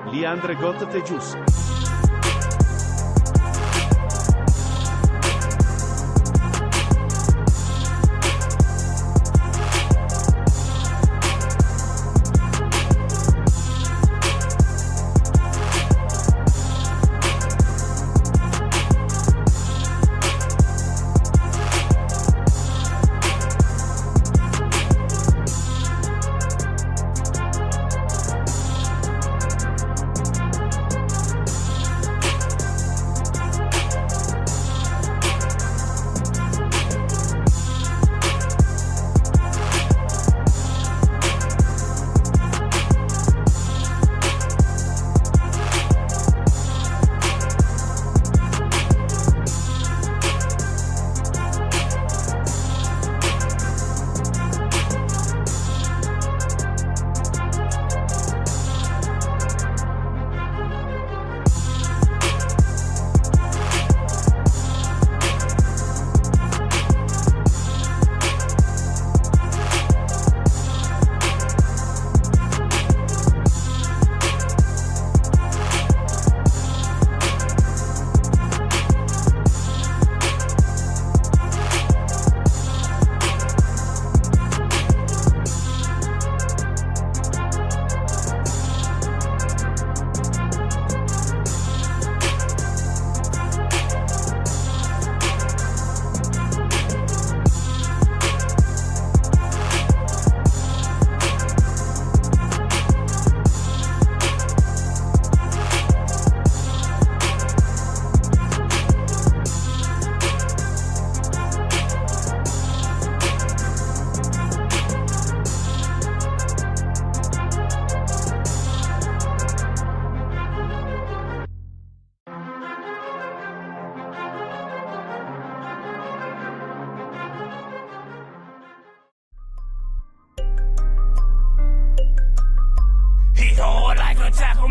unranked te gius.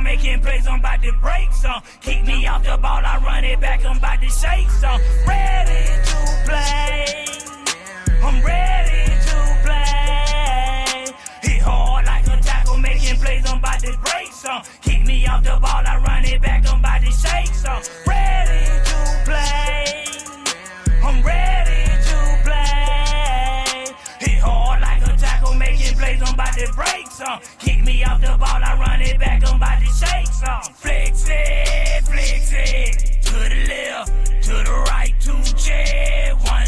Making plays, I'm about to break some. Keep me off the ball, I run it back, I'm about to shake some. Ready to play, I'm ready to play. Hit hard like a tackle, making plays, I'm about to break some. Keep me off the ball, I run it back, I'm about to shake some. Ready to play, I'm ready to play. Hit hard like a tackle, making plays, I'm about to break some. Keep me off the ball, I run it back, I'm about to shake some. Flex it, to the left, to the right, 2 check. One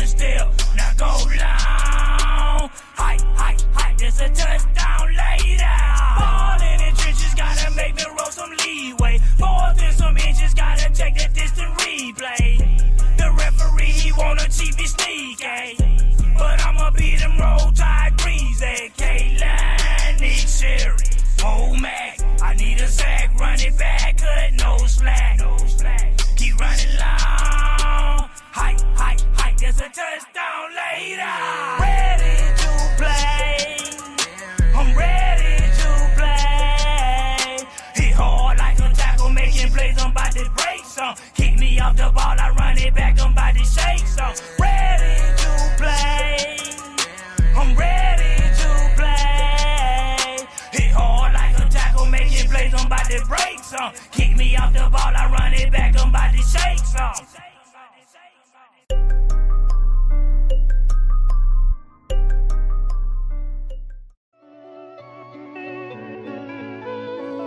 step, now go long. Height, there's a touchdown later. Ball in the trenches, gotta make me roll some leeway. More than some inches, gotta check the distant replay. The referee, he wanna cheat me sneaky, but I'ma beat him roll tide breezy. K-Line, Nick Sherry, Mac. I need a sack, run it back, cut, no slack. Keep running long. Height, there's a touchdown later. Ready to play, I'm ready to play. Hit hard like a tackle, making plays, I'm about to break some. Keep me off the ball, I run it back, I'm about to shake some. Ready to play, I'm ready to play. Hit hard like a tackle, making plays, I'm about to break some. Keep me off the ball, I run it back, I'm about to shake some.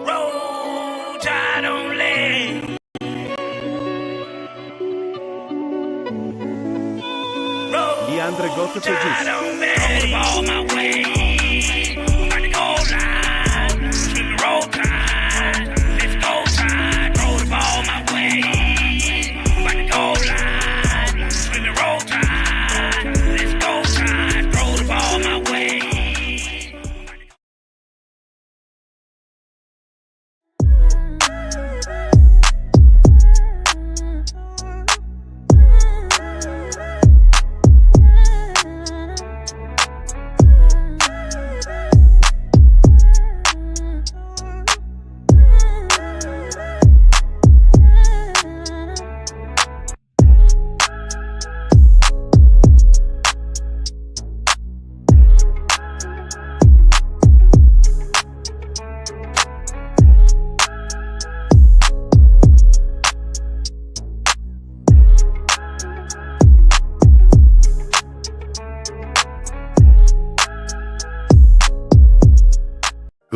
Roll tide on land. unranked te gius. All my way. About to go line. Keep it roll tide. Let's go tide. Roll the ball my way. About to go line. Keep it roll tide. Let's go tide. Roll the ball my way.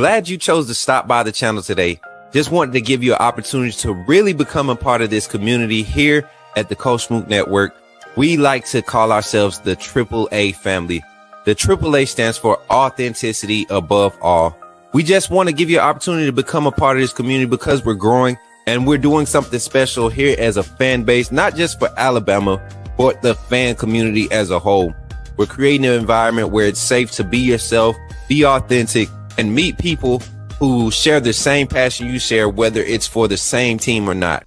Glad you chose to stop by the channel today. Just wanted to give you an opportunity to really become a part of this community here at the Coach Smook Network. We like to call ourselves the AAA family. The AAA stands for authenticity above all. We just want to give you an opportunity to become a part of this community because we're growing and we're doing something special here as a fan base, not just for Alabama, but the fan community as a whole. We're creating an environment where it's safe to be yourself, be authentic, and meet people who share the same passion you share, whether it's for the same team or not.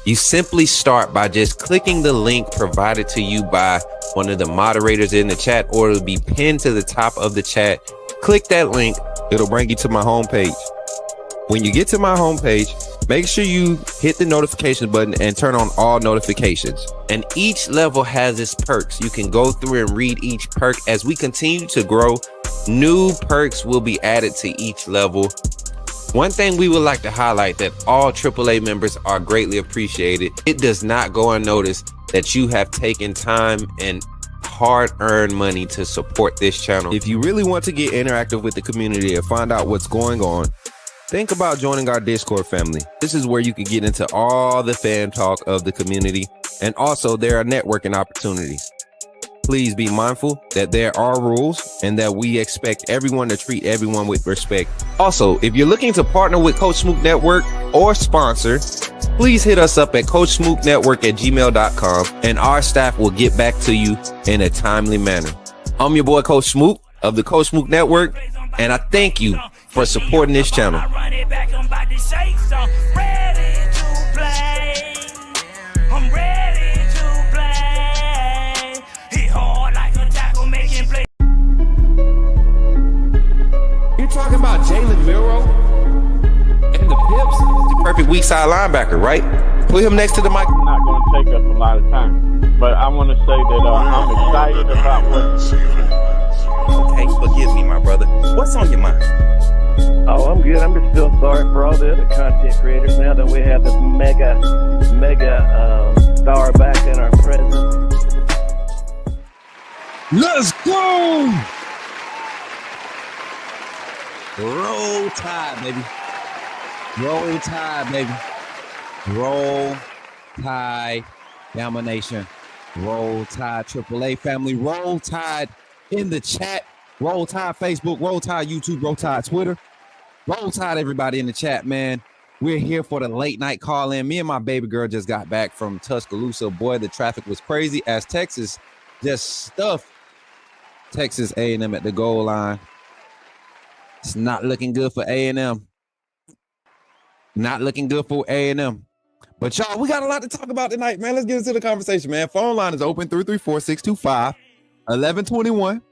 You simply start by just clicking the link provided to you by one of the moderators in the chat, or it'll be pinned to the top of the chat. Click that link. It'll bring you to my homepage. When you get to my homepage, make sure you hit the notification button and turn on all notifications. And each level has its perks. You can go through and read each perk. As we continue to grow, new perks will be added to each level. One thing we would like to highlight that all AAA members are greatly appreciated. It does not go unnoticed that you have taken time and hard-earned money to support this channel. If you really want to get interactive with the community and find out what's going on, think about joining our Discord family. This is where you can get into all the fan talk of the community, and also there are networking opportunities. Please be mindful that there are rules and that we expect everyone to treat everyone with respect. Also, if you're looking to partner with Coach Smook Network or sponsor, please hit us up at coachsmooknetwork@gmail.com and our staff will get back to you in a timely manner. I'm your boy Coach Smook of the Coach Smook Network, and I thank you for supporting this channel. Talking about Jalen Milroe and the Pips, the perfect weak side linebacker, right? Put him next to the mic. It's not going to take us a lot of time, but I want to say that I'm excited about what. Okay, forgive me, my brother. What's on your mind? Oh, I'm good. I'm just still sorry for all the other content creators now that we have this mega star back in our presence. Let's go! Roll Tide, baby. Roll Tide, baby. Roll Tide, Bama Nation. Roll Tide, AAA family. Roll Tide in the chat. Roll Tide Facebook. Roll Tide YouTube. Roll Tide Twitter. Roll Tide everybody in the chat, man. We're here for the late night call in. Me and my baby girl just got back from Tuscaloosa. Boy, the traffic was crazy as Texas just stuffed Texas A&M at the goal line. It's not looking good for A&M. Not looking good for A&M. But y'all, we got a lot to talk about tonight, man. Let's get into the conversation, man. Phone line is open, 334-625-1121.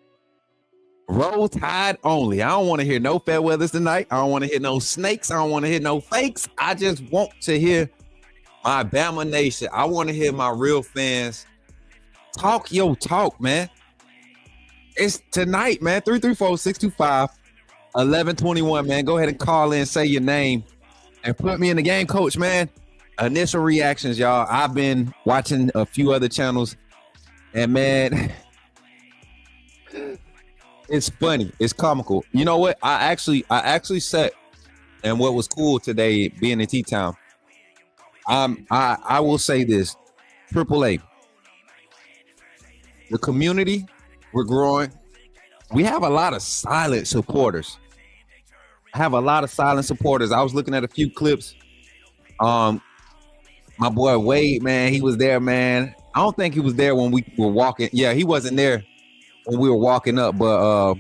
Roll Tide only. I don't want to hear no fair weathers tonight. I don't want to hear no snakes. I don't want to hear no fakes. I just want to hear my Bama Nation. I want to hear my real fans talk your talk, man. It's tonight, man. 334-625-1121, man. Go ahead and call in, say your name, and put me in the game, coach, man. Initial reactions, y'all. I've been watching a few other channels, and man, it's funny. It's comical. You know what? I actually sat, and what was cool today, being in T-Town, I will say this, AAA, the community, we're growing. We have a lot of silent supporters. I was looking at a few clips. My boy Wade, man, he was there, man. I don't think he was there when we were walking. Yeah, he wasn't there when we were walking up, but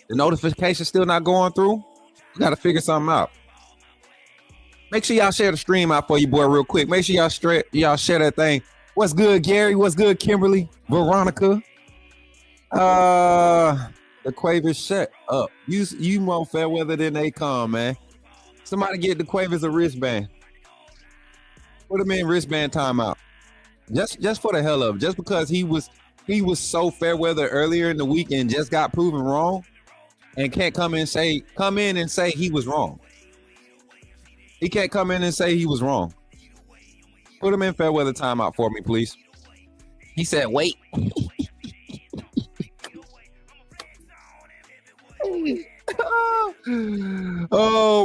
the notification's still not going through. You got to figure something out. Make sure y'all share the stream out for you, boy, real quick. Make sure y'all share that thing. What's good, Gary? What's good, Kimberly? Veronica? The Quavers, shut up. You more fair weather than they come, man. Somebody get the Quavers a wristband. Put him in wristband timeout. Just for the hell of it. Just because he was so fair weather earlier in the week and just got proven wrong and can't come in and say he was wrong. He can't come in and say he was wrong. Put him in fair weather timeout for me, please. He said, wait.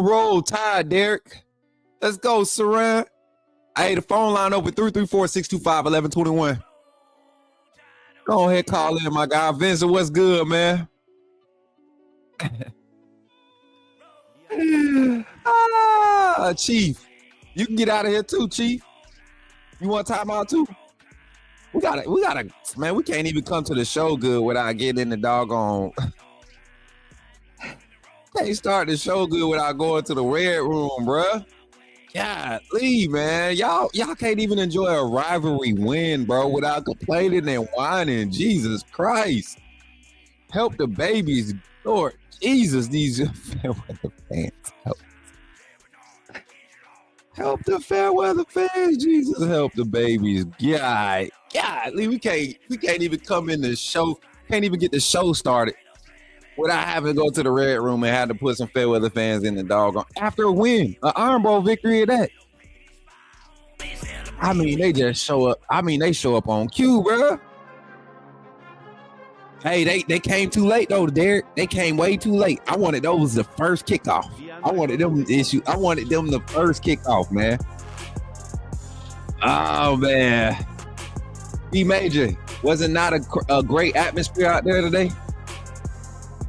go, roll tide, Derek. Let's go, Saran. Hey, the phone line open 334-625-1121. Go ahead, call in, my guy. Vincent, what's good, man? Chief, you can get out of here too, Chief. You want time out too? We gotta, man, we can't even come to the show good without getting in the doggone. Can't start the show good without going to the red room, bruh. Golly, man. Y'all can't even enjoy a rivalry win, bro, without complaining and whining. Jesus Christ. Help the babies. Lord Jesus, these fans. Help the fair weather fans. Jesus, help the babies. Golly, we can't even come in the show. Can't even get the show started without having to go to the red room and have to put some fair weather fans in the doggone after a win, an Iron Bowl victory of that. I mean, they just show up. I mean, they show up on cue, bro. Hey, they came too late though, Derek. They came way too late. I wanted those the first kickoff. I wanted them the first kickoff, man. Oh man, B Major, was it not a great atmosphere out there today?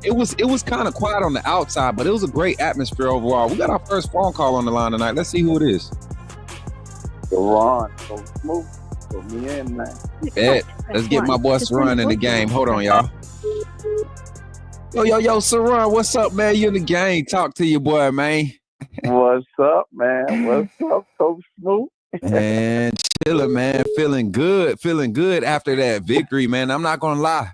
It was kind of quiet on the outside, but it was a great atmosphere overall. We got our first phone call on the line tonight. Let's see who it is. Saran, Coach Smook, put me in, man. Bet. Let's get my boy Saran in the game. Hold on, y'all. Yo, Saran, what's up, man? You in the game. Talk to your boy, man. What's up, man? What's up, Coach Smook? And chilling, man. Feeling good after that victory, man. I'm not gonna lie.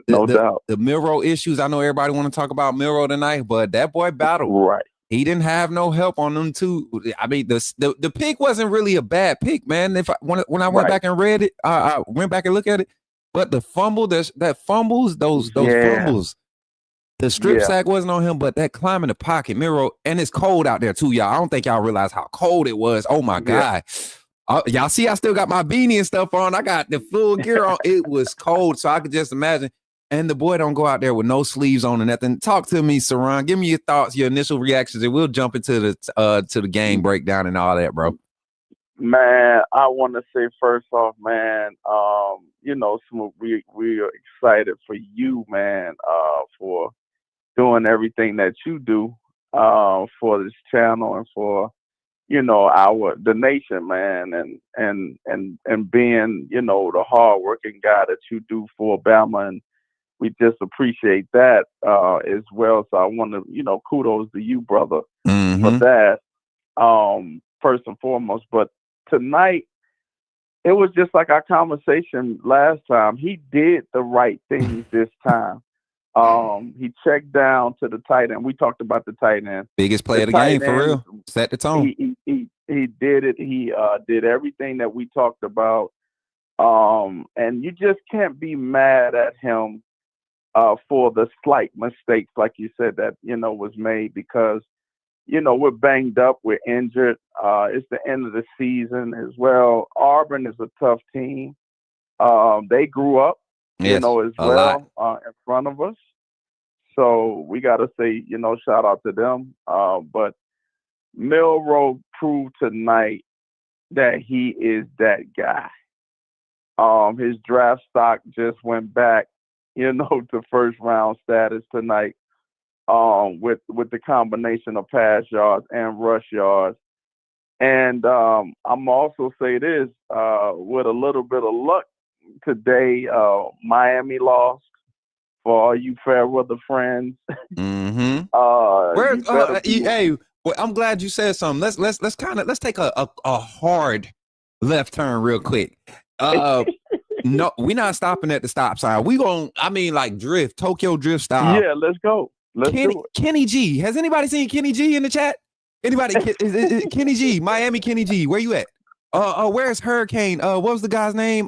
No doubt. The Milroe issues. I know everybody want to talk about Milroe tonight, but that boy battled. Right. He didn't have no help on them too. I mean, the pick wasn't really a bad pick, man. When I went back and read it, I went back and looked at it. But the fumble, those fumbles, the strip sack wasn't on him, but that climb in the pocket, Milroe, and it's cold out there too, y'all. I don't think y'all realize how cold it was. Oh my God. Y'all see, I still got my beanie and stuff on. I got the full gear on. It was cold, so I could just imagine. And the boy don't go out there with no sleeves on or nothing. Talk to me, Saran. Give me your thoughts, your initial reactions, and we'll jump into the game breakdown and all that, bro. Man, I want to say first off, man, Smook, we are excited for you, man, for doing everything that you do for this channel and for the nation, man, and being, the hardworking guy that you do for Bama, and we just appreciate that as well. So I want to, kudos to you, brother, for that, first and foremost. But tonight, it was just like our conversation last time. He did the right things this time. He checked down to the tight end. We talked about the tight end. Biggest play of the game, for real. Set the tone. He did it. He did everything that we talked about. And you just can't be mad at him for the slight mistakes, like you said, that, was made because, we're banged up, we're injured. It's the end of the season as well. Auburn is a tough team. They grew up, as well in front of us. So we got to say, shout out to them. But Milroe proved tonight that he is that guy. His draft stock just went back, to first round status tonight, with the combination of pass yards and rush yards. And I'm also say this, with a little bit of luck today, Miami lost. For all you fair weather friends. Hey, well, I'm glad you said something. Let's take a hard left turn real quick. No, we're not stopping at the stop sign. Drift, Tokyo drift style. Yeah, let's go. Do it. Kenny G. Has anybody seen Kenny G in the chat? Anybody? is Kenny G, Miami Kenny G. Where you at? Where's Hurricane? What was the guy's name?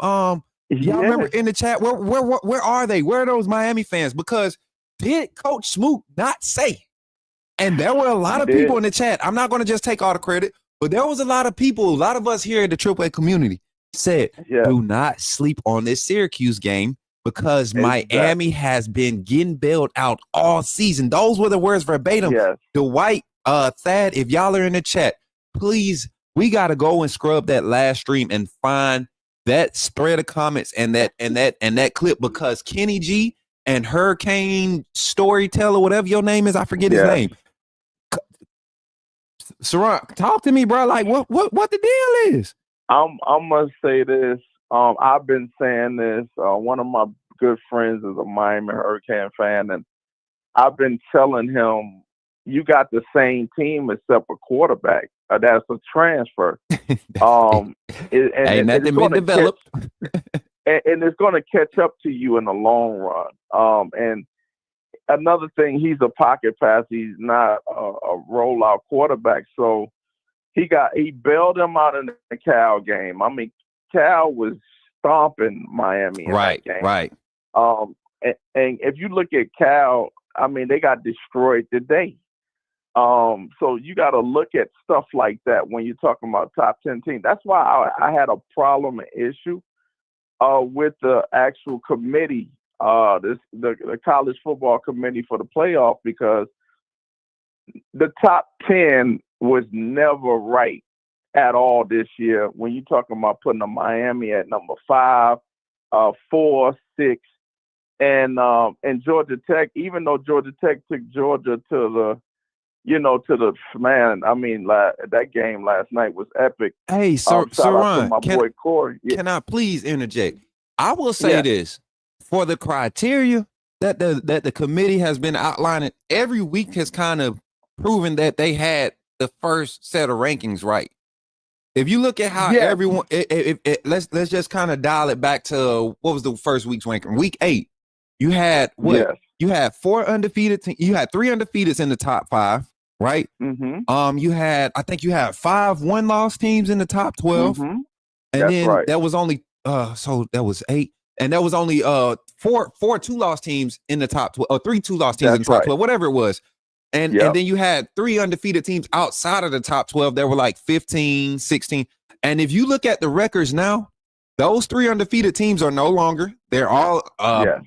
Y'all remember in the chat? Where are they? Where are those Miami fans? Because did Coach Smook not say? And there were a lot of people in the chat. I'm not going to just take all the credit, but there was a lot of people, a lot of us here in the AAA community said, do not sleep on this Syracuse game because Miami has been getting bailed out all season. Those were the words verbatim. Yes. Dwight Thad, if y'all are in the chat, please, we got to go and scrub that last stream and find that thread of comments and that clip, because Kenny G and Hurricane Storyteller, whatever your name is, I forget his name. Saran, talk to me, bro. Like, what the deal is? I'm gonna say this. I've been saying this. One of my good friends is a Miami Hurricane fan, and I've been telling him, you got the same team except a quarterback. That's a transfer. Ain't nothing been developed. And it's going to catch up to you in the long run. And another thing, he's a pocket pass. He's not a rollout quarterback. So he bailed him out in the Cal game. I mean, Cal was stomping Miami in that game. Right. And if you look at Cal, I mean, they got destroyed today. So you got to look at stuff like that when you're talking about top 10 teams. That's why I had a problem, an issue with the actual committee, the college football committee for the playoff, because the top 10 was never right at all this year. When you're talking about putting a Miami at number 5, 4, 6, and Georgia Tech, even though Georgia Tech took Georgia to the man. I mean, that game last night was epic. Hey, shout out to my boy Corey. Yeah. Can I please interject? I will say this: for the criteria that the committee has been outlining, every week has kind of proven that they had the first set of rankings right. If you look at how everyone, let's just kind of dial it back to what was the first week's ranking? Week 8. You had what? Yes. You had 4 undefeated. You had 3 undefeateds in the top 5, right? Mm-hmm. You had 5 1-loss teams in the top 12, and then there was only so that was 8, and there was only 4 2-loss teams in the top 12, or 3 2-loss teams in the top 12, whatever it was. And then you had 3 undefeated teams outside of the top 12. There were like 15, 16. And if you look at the records now, those 3 undefeated teams are no longer. They're all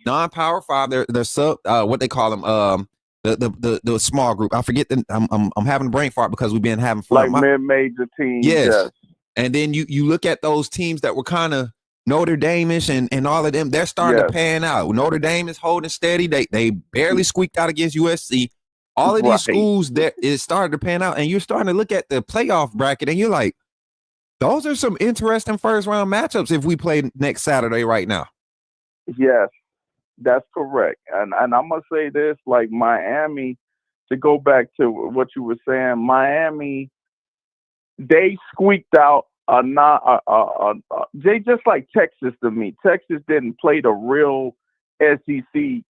non-power 5. They're sub what they call them, the small group. I forget I'm having a brain fart because we've been having fun. Like mid-major teams. Yes. And then you look at those teams that were kind of Notre Dame-ish and all of them. They're starting to pan out. Notre Dame is holding steady. They barely squeaked out against USC. All of these schools that is starting to pan out, and you're starting to look at the playoff bracket, and you're like, those are some interesting first round matchups if we play next Saturday right now. Yes, that's correct. And I'm gonna say this, like Miami, to go back to what you were saying, Miami, they squeaked out they just like Texas to me. Texas didn't play the real SEC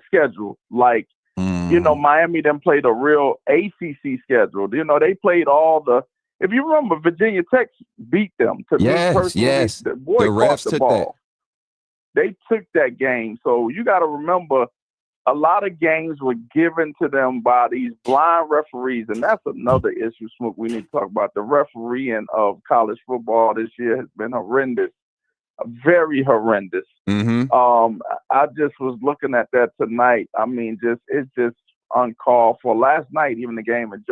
schedule. Like, Miami didn't play the real ACC schedule. They played all the. If you remember, Virginia Tech beat them. To me personally, the boy caught the ball. They took that game. So you got to remember, a lot of games were given to them by these blind referees, and that's another issue, Smook, we need to talk about. The refereeing of college football this year has been horrendous, very horrendous. I just was looking at that tonight. I mean, it's just uncalled for. Last night, even the game in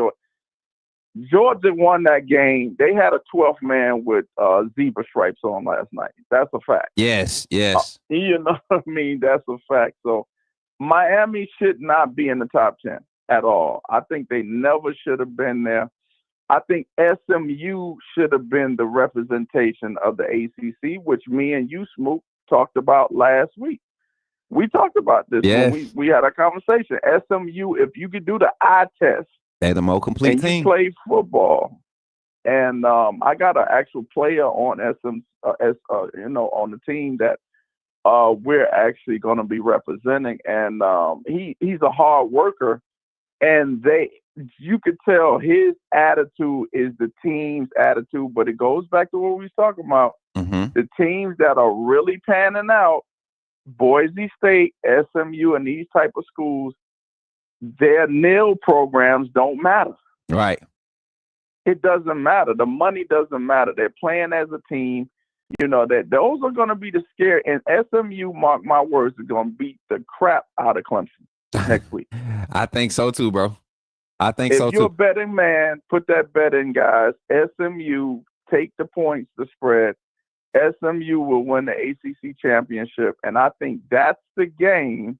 Georgia won that game. They had a 12th man with zebra stripes on last night. That's a fact. Yes. You know what I mean? That's a fact. So Miami should not be in the top 10 at all. I think they never should have been there. I think SMU should have been the representation of the ACC, which me and you, Smook, talked about last week. We talked about this when we had a conversation. SMU, if you could do the eye test, they're the more complete and team. You play football, and I got an actual player on on the team that we're actually going to be representing, and he's a hard worker, and you could tell his attitude is the team's attitude, but it goes back to what we was talking about. The teams that are really panning out, Boise State, SMU, and these type of schools, their nil programs don't matter. Right. It doesn't matter. The money doesn't matter. They're playing as a team. That those are going to be the scare. And SMU, mark my words, is going to beat the crap out of Clemson next week. I think so too, bro. I think If so you're a too. betting man, put that bet in, guys. SMU, take the points, the spread. SMU will win the ACC championship, and I think that's the game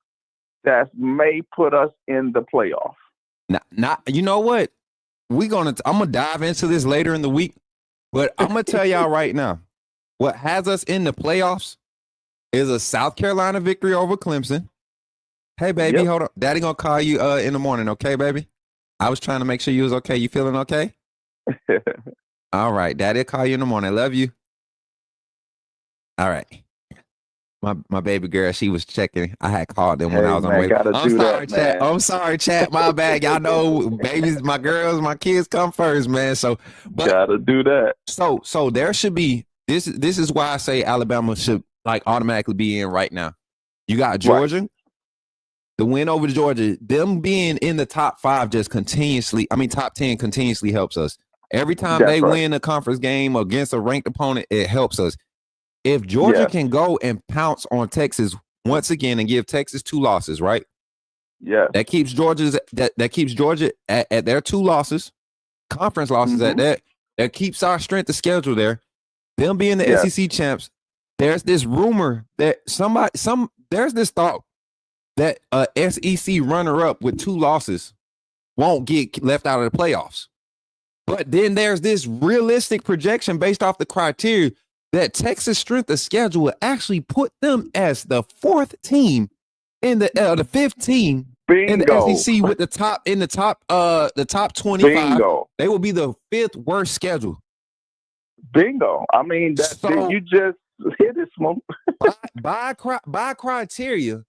that may put us in the playoff. Now, you know what? I'm gonna dive into this later in the week, but I'm gonna tell y'all right now, what has us in the playoffs is a South Carolina victory over Clemson. Hey, baby, Yep. hold on. Daddy gonna call you in the morning, okay, baby? I was trying to make sure you was okay. You feeling okay? All right, Daddy will call you in the morning. Love you. All right. My baby girl, she was checking. I had called them when I was on the way. I'm sorry, chat. My bad. Y'all know, babies, my girls, my kids come first, man. So, but gotta do that. So there should be this. This is why I say Alabama should like automatically be in right now. You got Georgia. Right. The win over Georgia, them being in the top 5 just top 10 continuously helps us. Every time they win a conference game against a ranked opponent, it helps us. If Georgia can go and pounce on Texas once again and give Texas 2 losses, right? Yeah. That keeps Georgia at their 2 losses, conference losses at that. That keeps our strength of schedule there. Them being the SEC champs, there's this rumor that there's this thought that a SEC runner-up with 2 losses won't get left out of the playoffs. But then there's this realistic projection based off the criteria that Texas strength of schedule will actually put them as the 4th team in the 5th team in the SEC with the top 25. Bingo. They will be the 5th worst schedule. Bingo. I mean, you just hit it, Smoke. by criteria,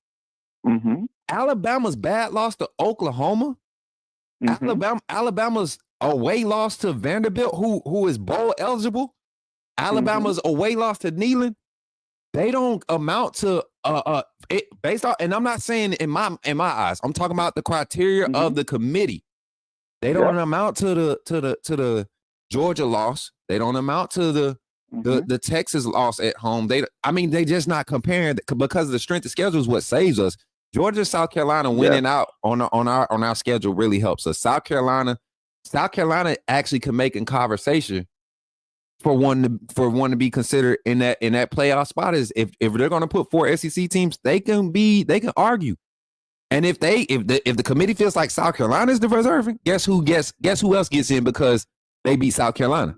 Alabama's bad loss to Oklahoma, Alabama's away loss to Vanderbilt, who is bowl eligible, Alabama's away loss to Neyland, they don't amount to it based on, and I'm not saying in my eyes, I'm talking about the criteria of the committee. They don't amount to the Georgia loss. They don't amount to the Texas loss at home. They just not comparing because the strength of schedule is what saves us. Georgia, South Carolina winning out on our schedule really helps us. South Carolina actually can make in conversation for one to be considered in that playoff spot. Is if they're going to put 4 SEC teams, they can argue. And if the committee feels like South Carolina is the reserve, guess who else gets in because they beat South Carolina?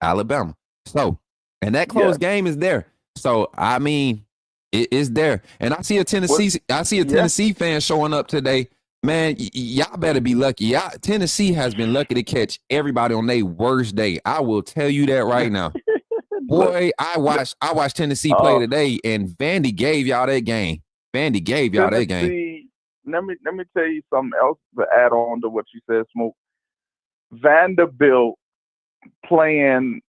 Alabama. So, and that close game is there. So, I mean, it is there. And I see a Tennessee fan showing up today. Man, y'all better be lucky. Tennessee has been lucky to catch everybody on their worst day. I will tell you that right now. Boy, I watched Tennessee play today, and Vandy gave y'all that game. Let me tell you something else to add on to what you said, Smoke. Vanderbilt playing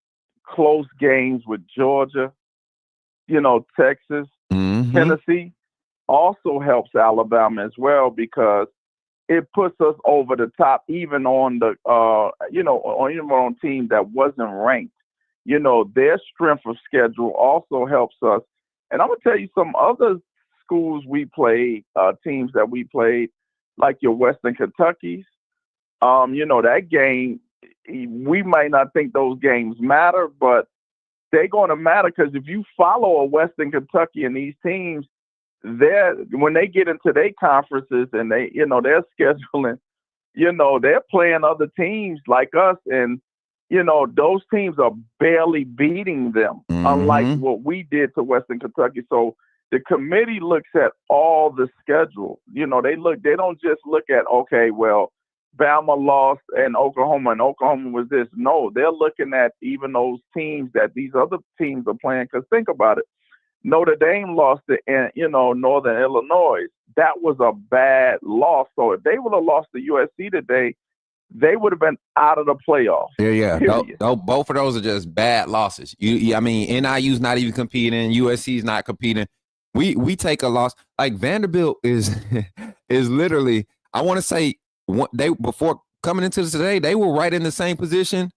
close games with Georgia, Texas, Tennessee also helps Alabama as well because it puts us over the top, even on the even on teams that wasn't ranked. Their strength of schedule also helps us. And I'm gonna tell you some other schools we played, teams that we played, like your Western Kentucky's. That game, we might not think those games matter, but they're going to matter because if you follow a Western Kentucky and these teams, when they get into their conferences and they're scheduling, they're playing other teams like us, and those teams are barely beating them, unlike what we did to Western Kentucky. So the committee looks at all the schedule. They don't just look at, okay, well, Bama lost and Oklahoma was this. No, they're looking at even those teams that these other teams are playing. Because think about it. Notre Dame lost to, Northern Illinois. That was a bad loss. So if they would have lost to USC today, they would have been out of the playoffs. Yeah. Both of those are just bad losses. NIU's not even competing. USC's not competing. We take a loss. Like Vanderbilt is literally, I want to say, before coming into today, they were right in the same position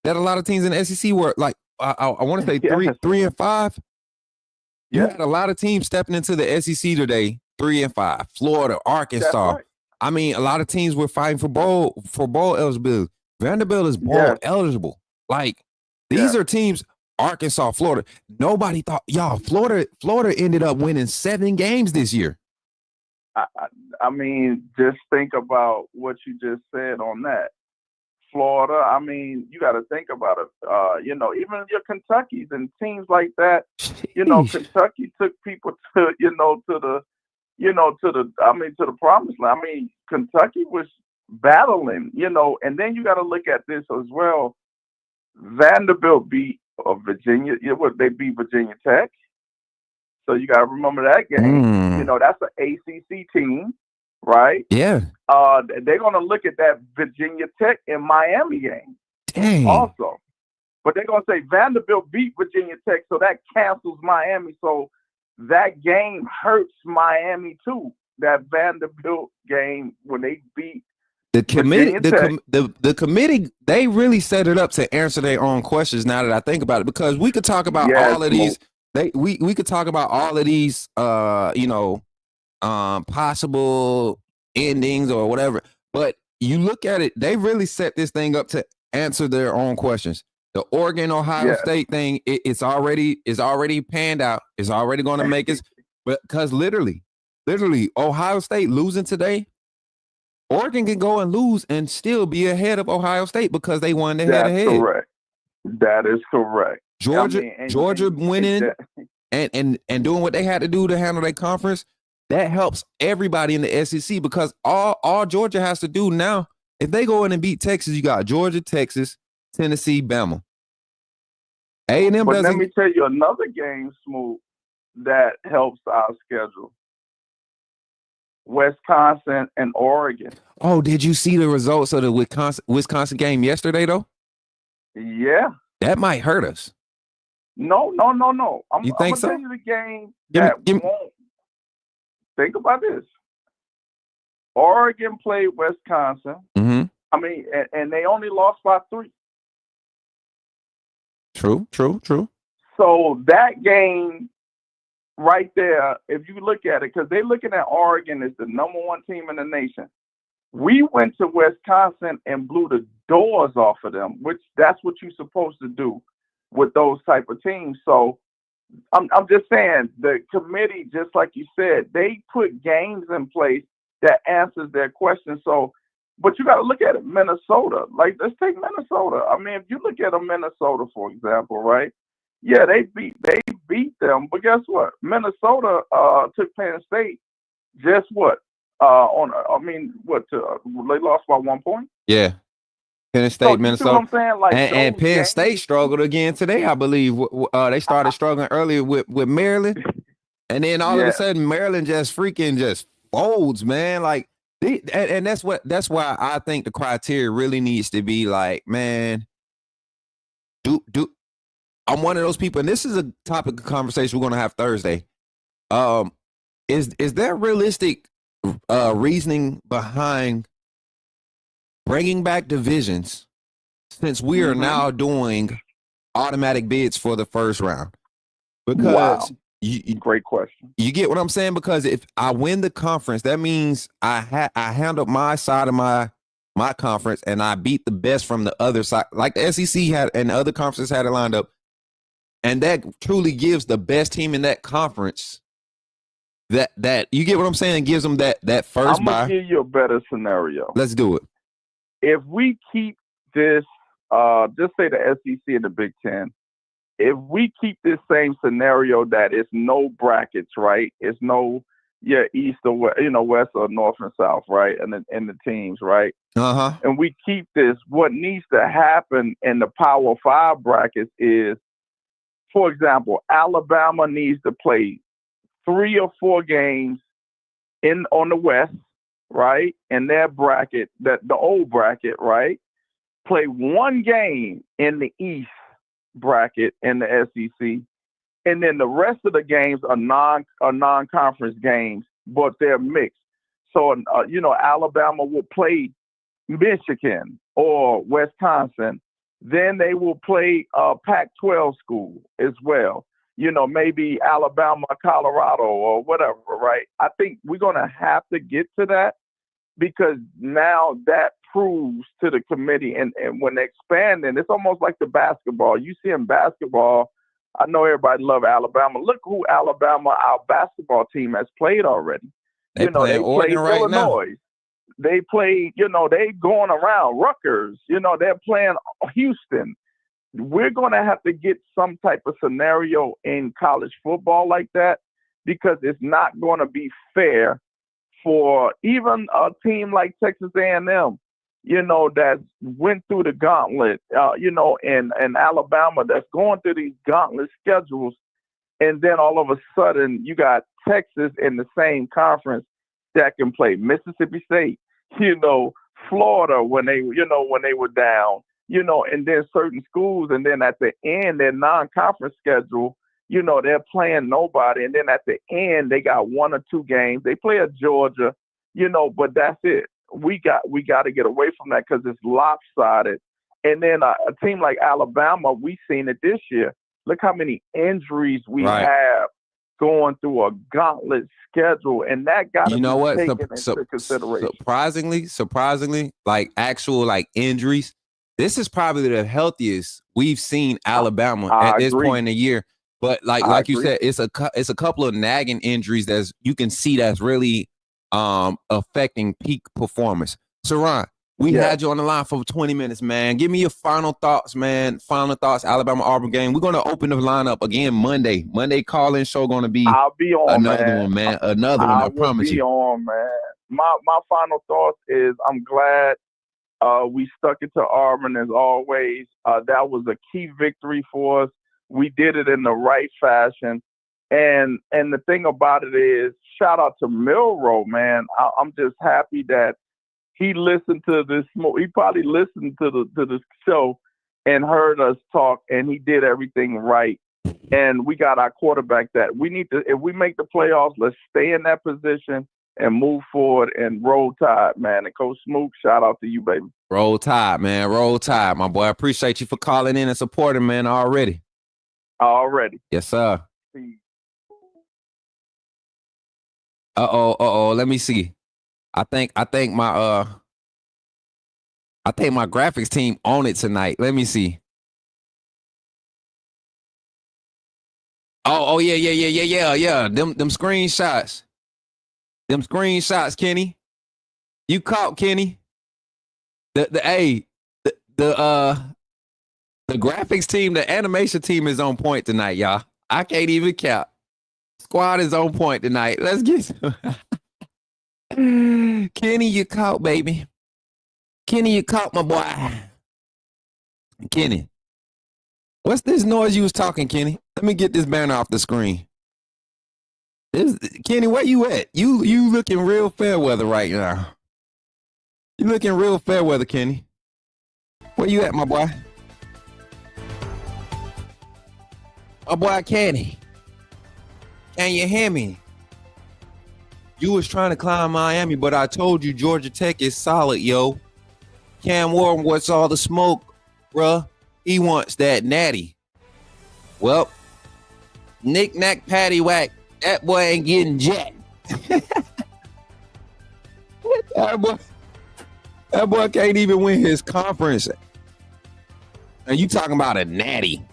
that a lot of teams in the SEC were. Like I want to say 3 and 5. You had a lot of teams stepping into the SEC today, 3 and 5. Florida, Arkansas, I mean, a lot of teams were fighting for bowl eligibility. Vanderbilt is bowl Yes. eligible. Like these Yes. are teams. Arkansas, Florida. Nobody thought, y'all. Florida ended up winning 7 games this year. I mean, just think about what you just said on that. Florida, I mean, you got to think about it. You know, even your Kentuckys and teams like that. You know, Sheesh. Kentucky took people to the promised land. I mean, Kentucky was battling. You know, and then you got to look at this as well. Vanderbilt beat Virginia. They beat Virginia Tech. So you got to remember that game. You know, that's an ACC team, right? Yeah. They're going to look at that Virginia Tech and Miami game Dang. also. But they're going to say Vanderbilt beat Virginia Tech, so that cancels Miami. So that game hurts Miami too. That Vanderbilt game when they beat the committee, Virginia Tech. the committee, they really set it up to answer their own questions. Now that I think about it, because we could talk about all of these. We could talk about all of these, possible endings or whatever. But you look at it, they really set this thing up to answer their own questions. The Oregon Ohio State thing, it's already panned out. It's already going to make us, because literally, Ohio State losing today, Oregon can go and lose and still be ahead of Ohio State because they won the head-to-head. That's correct. That is correct. Georgia winning and doing what they had to do to handle their conference, that helps everybody in the SEC, because all Georgia has to do now, if they go in and beat Texas, you got Georgia, Texas, Tennessee, Bama. A&M but doesn't. Let me tell you another game, Smook, that helps our schedule. Wisconsin and Oregon. Oh, did you see the results of the Wisconsin game yesterday, though? Yeah. That might hurt us. No. You think I'm so? going to tell you the game that won't. Think about this. Oregon played Wisconsin. Mm-hmm. I mean, and they only lost by 3. True. So that game right there, if you look at it, because they're looking at Oregon as the number 1 team in the nation. We went to Wisconsin and blew the doors off of them, which that's what you're supposed to do with those type of teams. So I'm just saying, the committee, just like you said, they put games in place that answers their questions. So, but you got to look at it. Minnesota, like, let's take Minnesota. I mean, if you look at Minnesota, for example, right? Yeah, they beat them, but guess what? Minnesota took Penn State. Just what? They lost by 1 point. Yeah. Penn State, Minnesota. You see what I'm saying? Like, and Penn State struggled again today, I believe. They started struggling earlier with Maryland, and then all of a sudden Maryland just folds, man. Like, and that's why I think the criteria really needs to be like, man, I'm one of those people, and this is a topic of conversation we're going to have Thursday. Is there realistic reasoning behind bringing back divisions, since we are now doing automatic bids for the first round? Because great question. You get what I'm saying? Because if I win the conference, that means I handled my side of my conference and I beat the best from the other side, like the SEC had and the other conferences had it lined up. And that truly gives the best team in that conference that you get what I'm saying? It gives them that first bye. I'm gonna give you a better scenario. Let's do it. If we keep this, just say the SEC and the Big Ten, if we keep this same scenario that it's no brackets, right? It's no east or west, west or north and south, right? And the teams, right? Uh-huh. And we keep this, what needs to happen in the Power 5 brackets is, for example, Alabama needs to play 3 or 4 games on the West, right? In their bracket, the old bracket, right? Play 1 game in the East bracket in the SEC, and then the rest of the games are non-conference games, but they're mixed. So, Alabama will play Michigan or Wisconsin. Then they will play Pac-12 school as well. Maybe Alabama, Colorado, or whatever, right? I think we're going to have to get to that because now that proves to the committee, and when they're expanding, it's almost like the basketball. You see in basketball, I know everybody love Alabama. Look who Alabama, our basketball team, has played already. They played Illinois. Now. They played, they going around Rutgers. They're playing Houston. We're going to have to get some type of scenario in college football like that, because it's not going to be fair for even a team like Texas A&M, that went through the gauntlet, and Alabama that's going through these gauntlet schedules. And then all of a sudden you got Texas in the same conference that can play Mississippi State, Florida when they were down, and then certain schools. And then at the end, their non-conference schedule, they're playing nobody. And then at the end, they got 1 or 2 games. They play at Georgia, but that's it. We got to get away from that, because it's lopsided. And then a team like Alabama, we seen it this year. Look how many injuries we have going through a gauntlet schedule, and that got to be taken into consideration. Surprisingly, like actual injuries, this is probably the healthiest we've seen Alabama at this point in the year. But like you said, it's a couple of nagging injuries that you can see that's really affecting peak performance. Saran, we had you on the line for 20 minutes, man. Give me your final thoughts, man. Final thoughts, Alabama-Auburn game. We're going to open the lineup again Monday. Monday call-in show going to be I'll be on, another one, man. Another one, I promise you. On, man. My final thoughts is I'm glad we stuck it to Auburn as always. That was a key victory for us. We did it in the right fashion. And the thing about it is, shout out to Milroe, man. I'm just happy that he listened to this. He probably listened to this show and heard us talk, and he did everything right. And we got our quarterback that we need to. If we make the playoffs, let's stay in that position and move forward and roll tide, man. And Coach Smook, shout out to you, baby. Roll tide, man. Roll tide, my boy. I appreciate you for calling in and supporting, man. Already. Yes, sir. Let me see. I think my graphics team on it tonight. Let me see. Oh yeah. Them screenshots. Them screenshots, Kenny. You caught, Kenny. The graphics team, the animation team is on point tonight, y'all. I can't even count. Squad is on point tonight. Let's get Kenny, you caught, baby. Kenny, you caught, my boy. Kenny, what's this noise you was talking, Kenny? Let me get this banner off the screen. Kenny, where you at? You looking real fair weather right now. You looking real fair weather, Kenny. Where you at, my boy? My boy, Kenny. Can you hear me? You was trying to climb Miami, but I told you Georgia Tech is solid, yo. Cam Warren, what's all the smoke, bruh? He wants that natty. Well, knick-knack, paddywhack, that boy ain't getting jack. That boy can't even win his conference. And you talking about a natty.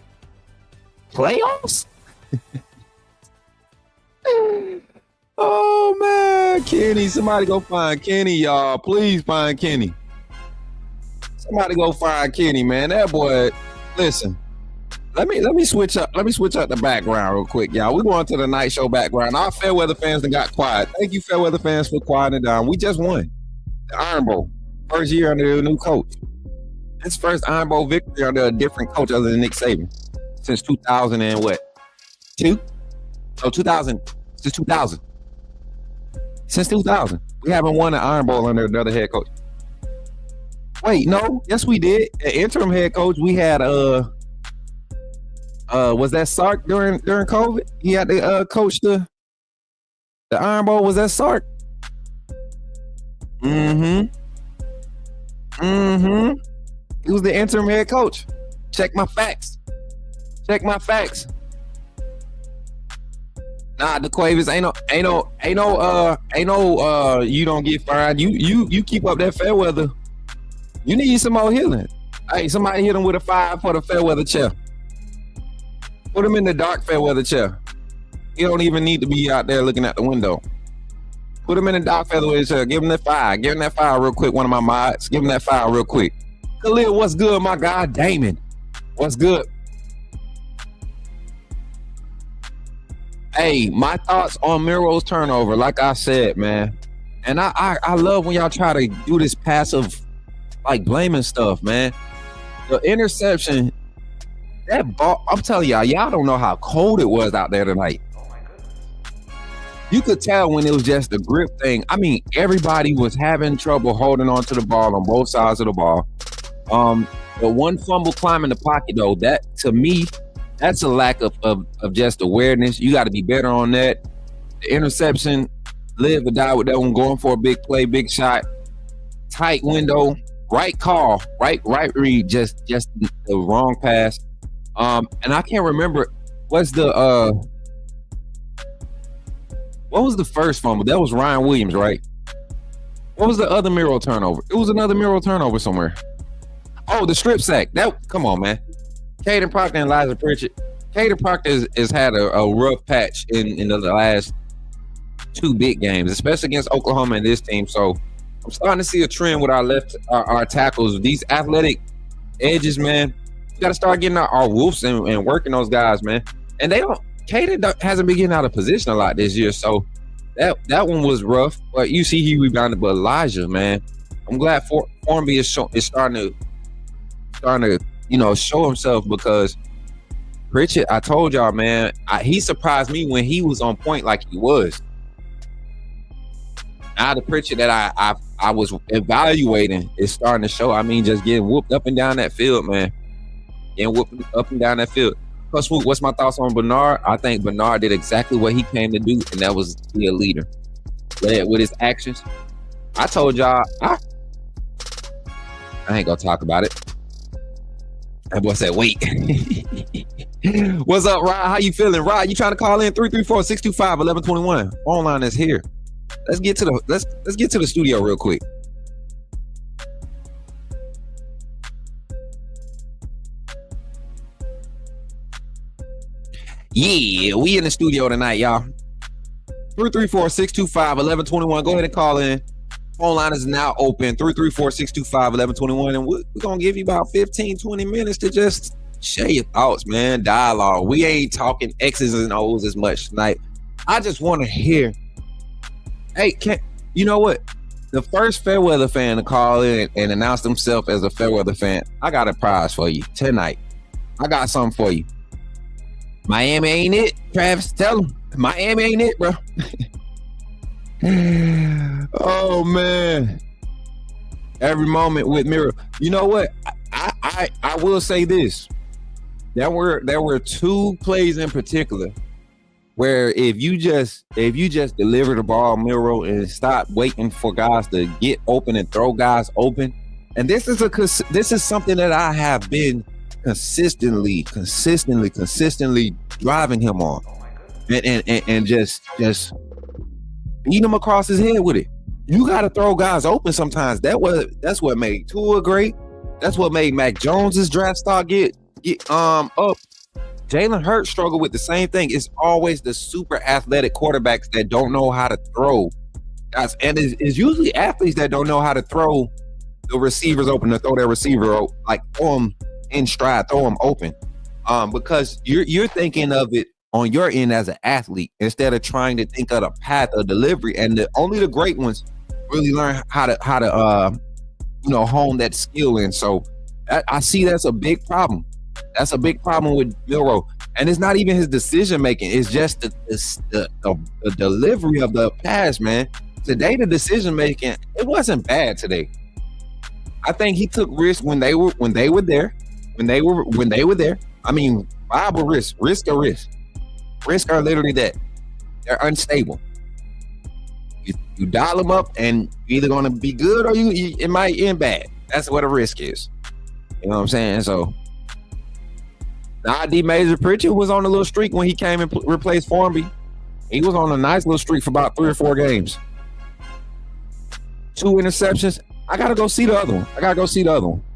Playoffs? Oh man, Kenny! Somebody go find Kenny, y'all. Please find Kenny. Somebody go find Kenny, man. That boy. Listen, let me switch up. Let me switch up the background real quick, y'all. We're going to the night show background. Our Fairweather fans done got quiet. Thank you, Fairweather fans, for quieting down. We just won the Iron Bowl, first year under a new coach. This first Iron Bowl victory under a different coach other than Nick Saban since 2000 and what? 2000. Since 2000. Since 2000. We haven't won an Iron Bowl under another head coach. Wait, no. Yes, we did. An interim head coach, we had was that Sark during COVID? He had to coach the Iron Bowl. Was that Sark? Mm-hmm. He was the interim head coach. Check my facts. Nah, the Quavis ain't no you don't get fired. You keep up that fair weather. You need some more healing. Hey, somebody hit him with a 5 for the fair weather chair. Put him in the dark fair weather chair. He don't even need to be out there looking at the window. Put him in the dark fair weather chair. Give him that 5. Give him that 5 real quick. One of my mods. Give him that 5 real quick. Khalil, what's good, my guy? Damon, what's good? Hey, my thoughts on Miro's turnover, like I said, man. And I love when y'all try to do this passive, like, blaming stuff, man. The interception, that ball, I'm telling y'all don't know how cold it was out there tonight. You could tell when it was just the grip thing. I mean, everybody was having trouble holding on to the ball on both sides of the ball. The one fumble climbing the pocket, though, that, to me, that's a lack of just awareness. You got to be better on that. The interception, live or die with that one, going for a big play, big shot, tight window, right call, right read, just the wrong pass. And I can't remember what was the first fumble? That was Ryan Williams, right? What was the other Miro turnover? It was another Miro turnover somewhere. Oh, the strip sack. Come on, man. Caden Proctor and Elijah Pritchett. Caden Proctor has had a rough patch in the last 2 big games, especially against Oklahoma and this team. So I'm starting to see a trend with our tackles. These athletic edges, man. We got to start getting our wolves and working those guys, man. And Caden hasn't been getting out of position a lot this year, so that one was rough. But you see he rebounded. But Elijah, man, I'm glad Formby is starting to show himself, because Pritchett, I told y'all, man, he surprised me when he was on point like he was. Now the Pritchett that I was evaluating is starting to show. I mean, just getting whooped up and down that field, man. Getting whooped up and down that field. Coach Smook, what's my thoughts on Bernard? I think Bernard did exactly what he came to do, and that was be a leader. With his actions. I told y'all, I ain't gonna talk about it. That boy said, wait. What's up, Rod? How you feeling? Rod, you trying to call in? 334-625-1121. Phone line is here. Let's get to the studio real quick. Yeah, we in the studio tonight, y'all. 334-625-1121. Go ahead and call in. Phone line is now open. 334-625-1121. And we're going to give you about 15, 20 minutes to just share your thoughts, man. Dialogue. We ain't talking X's and O's as much tonight. I just want to hear. Hey, you know what? The first Fairweather fan to call in and announce himself as a Fairweather fan, I got a prize for you tonight. I got something for you. Miami ain't it, Travis. Tell him. Miami ain't it, bro. Oh, man. Every moment with Miro. You know what? I will say this. There were 2 plays in particular where if you just deliver the ball, Miro, and stop waiting for guys to get open and throw guys open. And this is something that I have been consistently driving him on, and just beat him across his head with it. You got to throw guys open sometimes. That's what made Tua great. That's what made Mac Jones's draft stock get up. Jalen Hurts struggled with the same thing. It's always the super athletic quarterbacks that don't know how to throw guys, and it's usually athletes that don't know how to throw the receivers open, to throw their receiver like throw them in stride, throw them open, because you're thinking of it on your end as an athlete instead of trying to think of the path of delivery. And only the great ones really learn how to hone that skill in. So I see that's a big problem. That's a big problem with Miro, and it's not even his decision making. It's just the delivery of the pass, man. Today the decision making, it wasn't bad today. I think he took risks when they were there. I mean, viable risk are risk. Risk are literally that. They're unstable. You dial them up, and you're either going to be good or it might end bad. That's what a risk is. You know what I'm saying? So, D. Major Pritchett was on a little streak when he came and replaced Formby. He was on a nice little streak for about 3 or 4 games. 2 interceptions. I gotta go see the other one.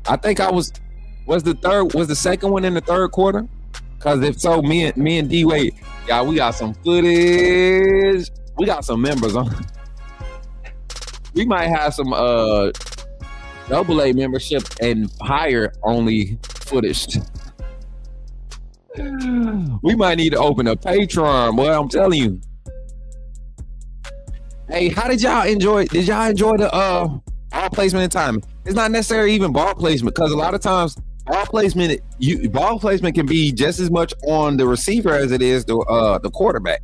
I think was the second one in the third quarter? Because if so, me and D Wade, y'all, we got some footage. We got some members on. We might have some AA membership and higher only footage. We might need to open a Patreon, boy. I'm telling you. Hey, how did y'all enjoy? Did y'all enjoy the ball placement and timing? It's not necessarily even ball placement, because a lot of times ball placement can be just as much on the receiver as it is the quarterback.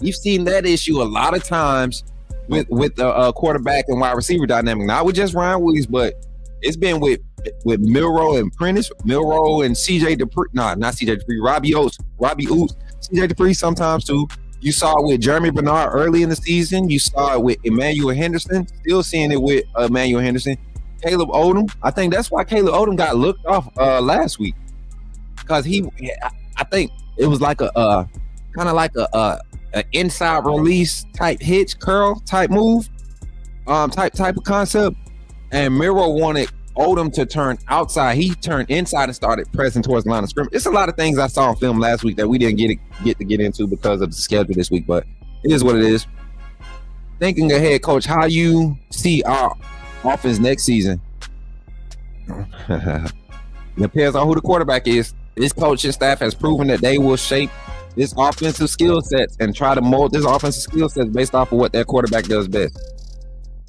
We've seen that issue a lot of times with the quarterback and wide receiver dynamic. Not with just Ryan Williams, but it's been with Milroe and Prentice, Milroe and CJ Dupree. Not CJ Dupree. Robbie Oates, CJ Dupree sometimes too. You saw it with Jeremy Bernard early in the season. You saw it with Emmanuel Henderson. Still seeing it with Emmanuel Henderson. Caleb Odom. I think that's why Caleb Odom got looked off last week, because I think it was like a kind of like a inside release type hitch curl type move, type of concept. And Miro wanted Odom to turn outside. He turned inside and started pressing towards the line of scrimmage. It's a lot of things I saw on film last week that we didn't get to get into because of the schedule this week, but it is what it is. Thinking ahead, Coach, how you see our offense next season? Depends on who the quarterback is. This coaching staff has proven that they will shape this offensive skill sets and try to mold this offensive skill sets based off of what their quarterback does best.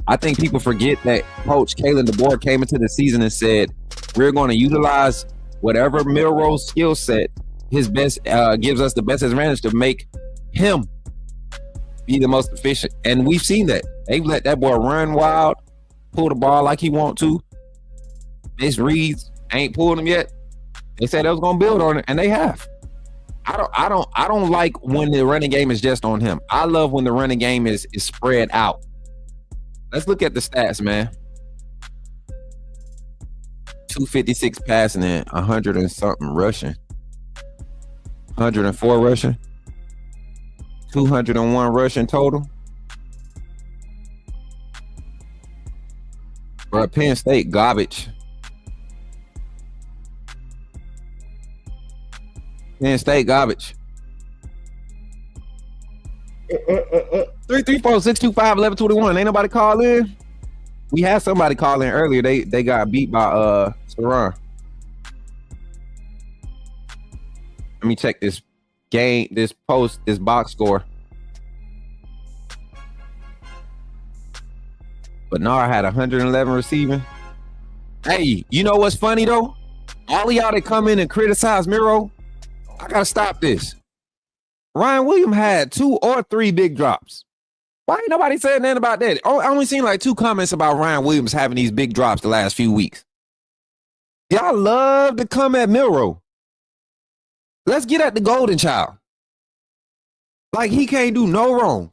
I think people forget that Coach Kalen DeBoer came into the season and said, we're going to utilize whatever Milroe's skill set, his best, gives us the best advantage to make him be the most efficient. And we've seen that. They've let that boy run wild, pull the ball like he want to. Miss Reeds ain't pulled him yet. They said they was going to build on it, and they have. I don't like when the running game is just on him. I love when the running game is spread out. Let's look at the stats, man. 256 passing and 100 and something rushing. 104 rushing. 201 rushing total. But Penn State garbage. Penn State garbage. 334-625-1121. Ain't nobody call in. We had somebody call in earlier. They got beat by Saran. Let me check this box score. Bernard had 111 receiving. Hey, you know what's funny though? All of y'all that come in and criticize Miro, I gotta stop this. Ryan Williams had 2 or 3 big drops. Why ain't nobody saying nothing about that? I only seen like 2 comments about Ryan Williams having these big drops the last few weeks. Y'all love to come at Milroe. Let's get at the golden child. Like, he can't do no wrong.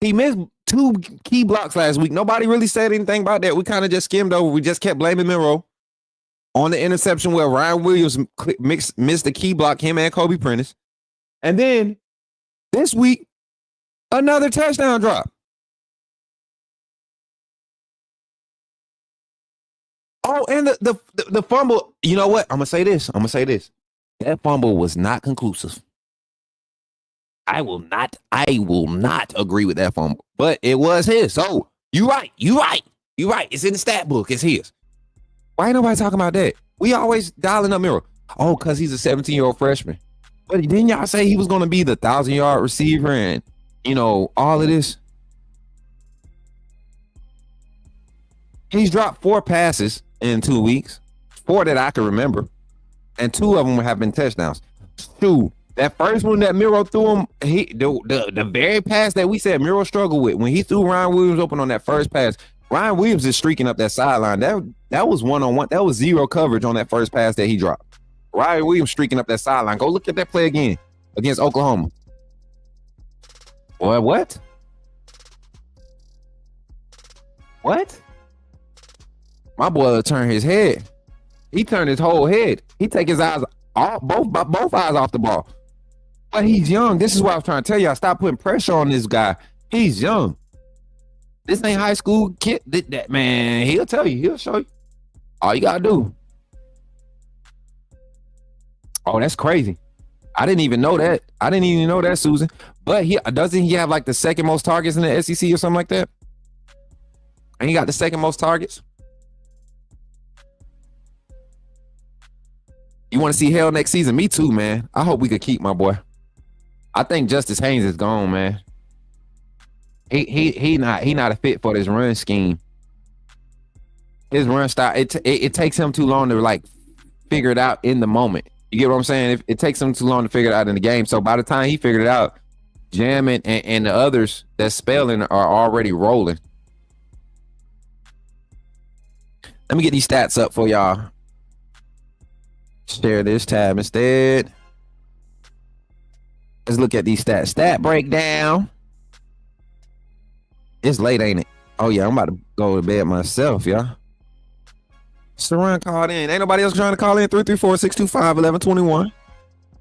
He missed 2 key blocks last week. Nobody really said anything about that. We kind of just skimmed over. We just kept blaming Milroe on the interception where Ryan Williams missed the key block, him and Kobe Prentice. And then this week, another touchdown drop. Oh, and the fumble. You know what? I'm gonna say this. That fumble was not conclusive. I will not agree with that fumble. But it was his. So you right. It's in the stat book. It's his. Why ain't nobody talking about that? We always dialing up Miro. Oh, because he's a 17-year-old freshman. But didn't y'all say he was going to be the 1,000-yard receiver and, all of this? He's dropped 4 passes in 2 weeks, 4 that I can remember, and 2 of them have been touchdowns. Shoot, that first one that Miro threw him, the very pass that we said Miro struggled with, when he threw Ryan Williams open on that first pass, Ryan Williams is streaking up that sideline. That was one-on-one. That was 0 coverage on that first pass that he dropped. Ryan Williams streaking up that sideline. Go look at that play again against Oklahoma. Boy, what? What? My boy turned his head. He turned his whole head. He take his eyes off, both eyes off the ball. But he's young. This is what I was trying to tell y'all. Stop putting pressure on this guy. He's young. This ain't high school kid. That man, he'll tell you. He'll show you. All you gotta do. Oh, that's crazy. I didn't even know that. I didn't even know that, Susan. But doesn't he have like the second most targets in the SEC or something like that? And he got the second most targets. You want to see hell next season? Me too, man. I hope we could keep my boy. I think Justice Haynes is gone, man. He not a fit for this run scheme. His run style, it takes him too long to like figure it out in the moment. You get what I'm saying? It takes him too long to figure it out in the game. So by the time he figured it out, Jam and the others that's spelling are already rolling. Let me get these stats up for y'all. Share this tab instead. Let's look at these stats. Stat breakdown. It's late, ain't it? Oh yeah, I'm about to go to bed myself, y'all. Saran called in. Ain't nobody else trying to call in. 334-625-1121.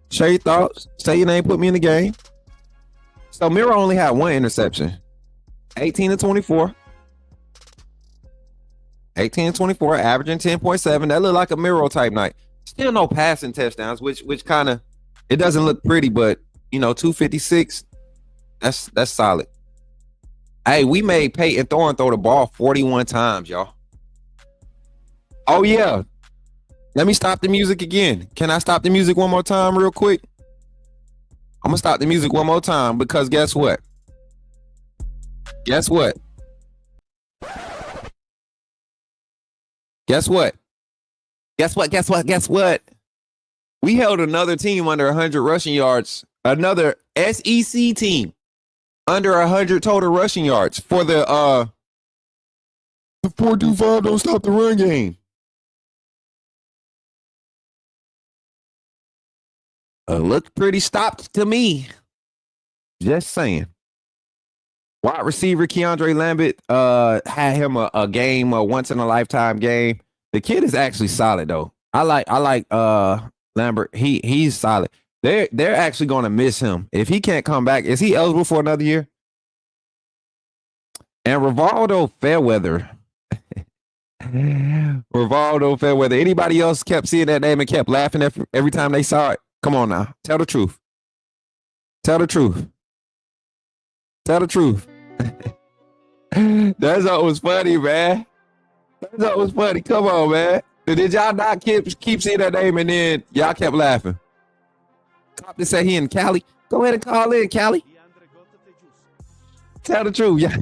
Share your thoughts. Say your name. Put me in the game. So Miro only had one interception. 18-24. 18-24, averaging 10.7. That looked like a Miro type night. Still no passing touchdowns, which kind of, it doesn't look pretty, but you know, 256. That's solid. Hey, we made Peyton Thorne throw the ball 41 times, y'all. Oh yeah. Let me stop the music again. Can I stop the music one more time real quick? I'm gonna stop the music one more time because guess what? Guess what? Guess what? Guess what? Guess what? Guess what? We held another team under 100 rushing yards. Another SEC team under 100 total rushing yards for the 4-2-5 don't stop the run game. Looked pretty stopped to me. Just saying. Wide receiver Keandre Lambert had him a game, a once in a lifetime game. The kid is actually solid though. I like Lambert. He's solid. They're actually going to miss him if he can't come back. Is he eligible for another year? And Rivaldo Fairweather. Rivaldo Fairweather. Anybody else kept seeing that name and kept laughing every time they saw it? Come on now. Tell the truth. Tell the truth. Tell the truth. That's what was funny, man. That's what was funny. Come on, man. Did y'all not keep seeing that name and then y'all kept laughing? Cop to say he in Cali. Go ahead and call in, Cali. Tell the truth. Yeah.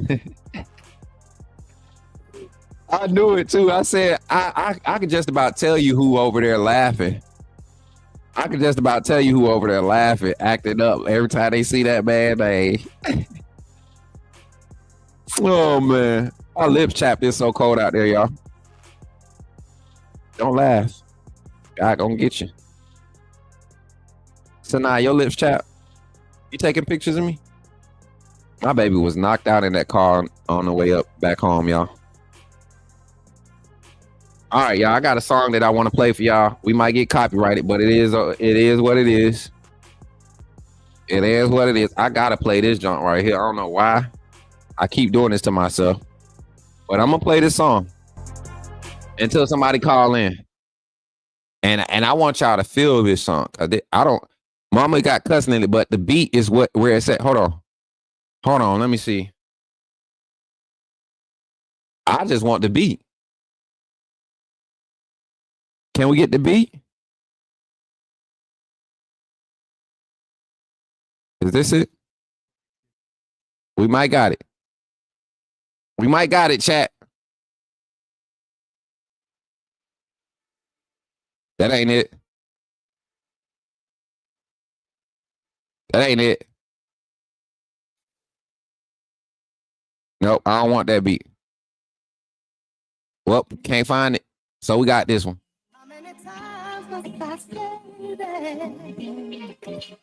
I knew it too. I said I could just about tell you who over there laughing. I could just about tell you who over there laughing, acting up every time they see that man name. Oh man, my lips chapped. It's so cold out there, y'all. Don't laugh. God gonna get you. So now your lips chapped. You taking pictures of me? My baby was knocked out in that car on the way up back home, y'all. All right, y'all. I got a song that I want to play for y'all. We might get copyrighted, but it is what it is. It is what it is. I gotta play this junk right here. I don't know why. I keep doing this to myself, but I'm gonna play this song until somebody call in, and I want y'all to feel this song. I don't. Mama got cussing in it, but the beat is where it's at. Hold on. Let me see. I just want the beat. Can we get the beat? Is this it? We might got it. We might got it, chat. That ain't it. That ain't it. Nope, I don't want that beat. Well, can't find it. So we got this one.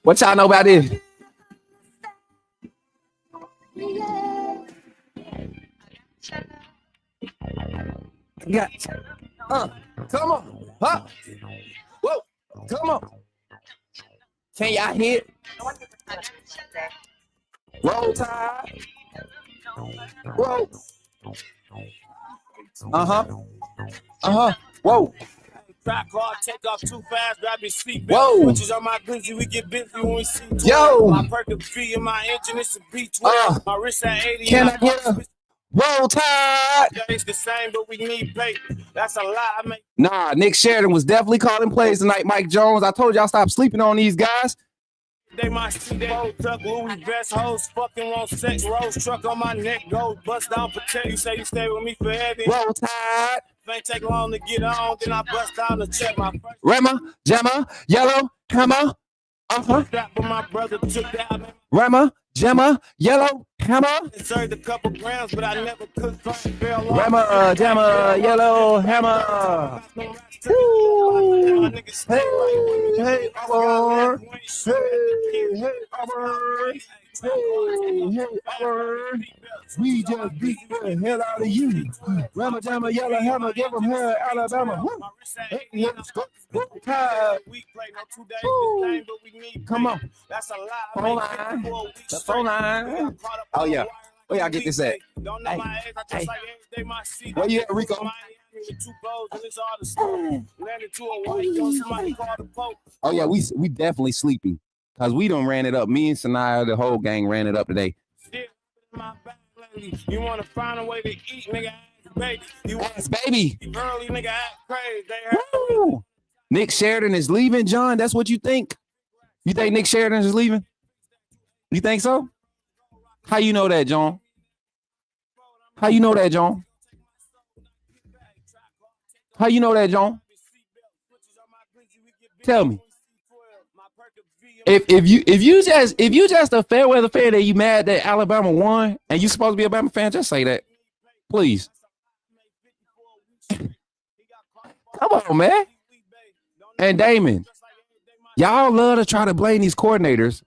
What y'all know about this? Yeah. Come on. Huh? Whoa. Come on. Can y'all hear? Roll Tide. Roll. Whoa. Track car, take off too fast, grab your seatbelt. Whoa. Switches on my glizzy, we get busy when we see 12. Yo. My perk V in my engine, it's a B12. My wrist at 80. Can I get a Roll Tide? It's the same, but we need paper. That's a lot. I make. Nah, Nick Sheridan was definitely calling plays tonight. Mike Jones, I told y'all stop sleeping on these guys. They my see they tuck Louis vest hoes, fucking want sex, rose truck on my neck, goes bust down protect. You say you stay with me forever. Roll Tide. If ain't take long to get on, then I bust down to check my first. Rema, Gemma, Yellow, Hammer. Strap with my brother took that. Rema, Gemma, Yellow, Hammer. Served a couple grams, but I never cooked first bell. Rema, Gemma, Yellow, Hammer. Woo. Hey, hey, Auburn. Hey, Auburn. Hey, Auburn. We just beat the hell out of you. Rema, Gemma, Yellow, Hammer. Give them hell, Alabama. Woo. Hey, let's go. Tide. Woo. Come on. That's a lot. Phone line. The phone line. Oh, yeah. Where y'all get this at? Hey. Where you at, Rico? Oh yeah, we definitely sleeping because we done ran it up. Me and Sanaya, the whole gang ran it up today. You want to find a way to eat, nigga? Baby, you ass baby. Early nigga act crazy. Woo. Nick Sheridan is leaving, John. That's what you think? You think Nick Sheridan is leaving? You think so? How you know that, John? How you know that, John? How you know that, John? Tell me. If you just a fair weather fan that you mad that Alabama won and you supposed to be a Alabama fan, just say that, please. Come on, man. And Damon, y'all love to try to blame these coordinators.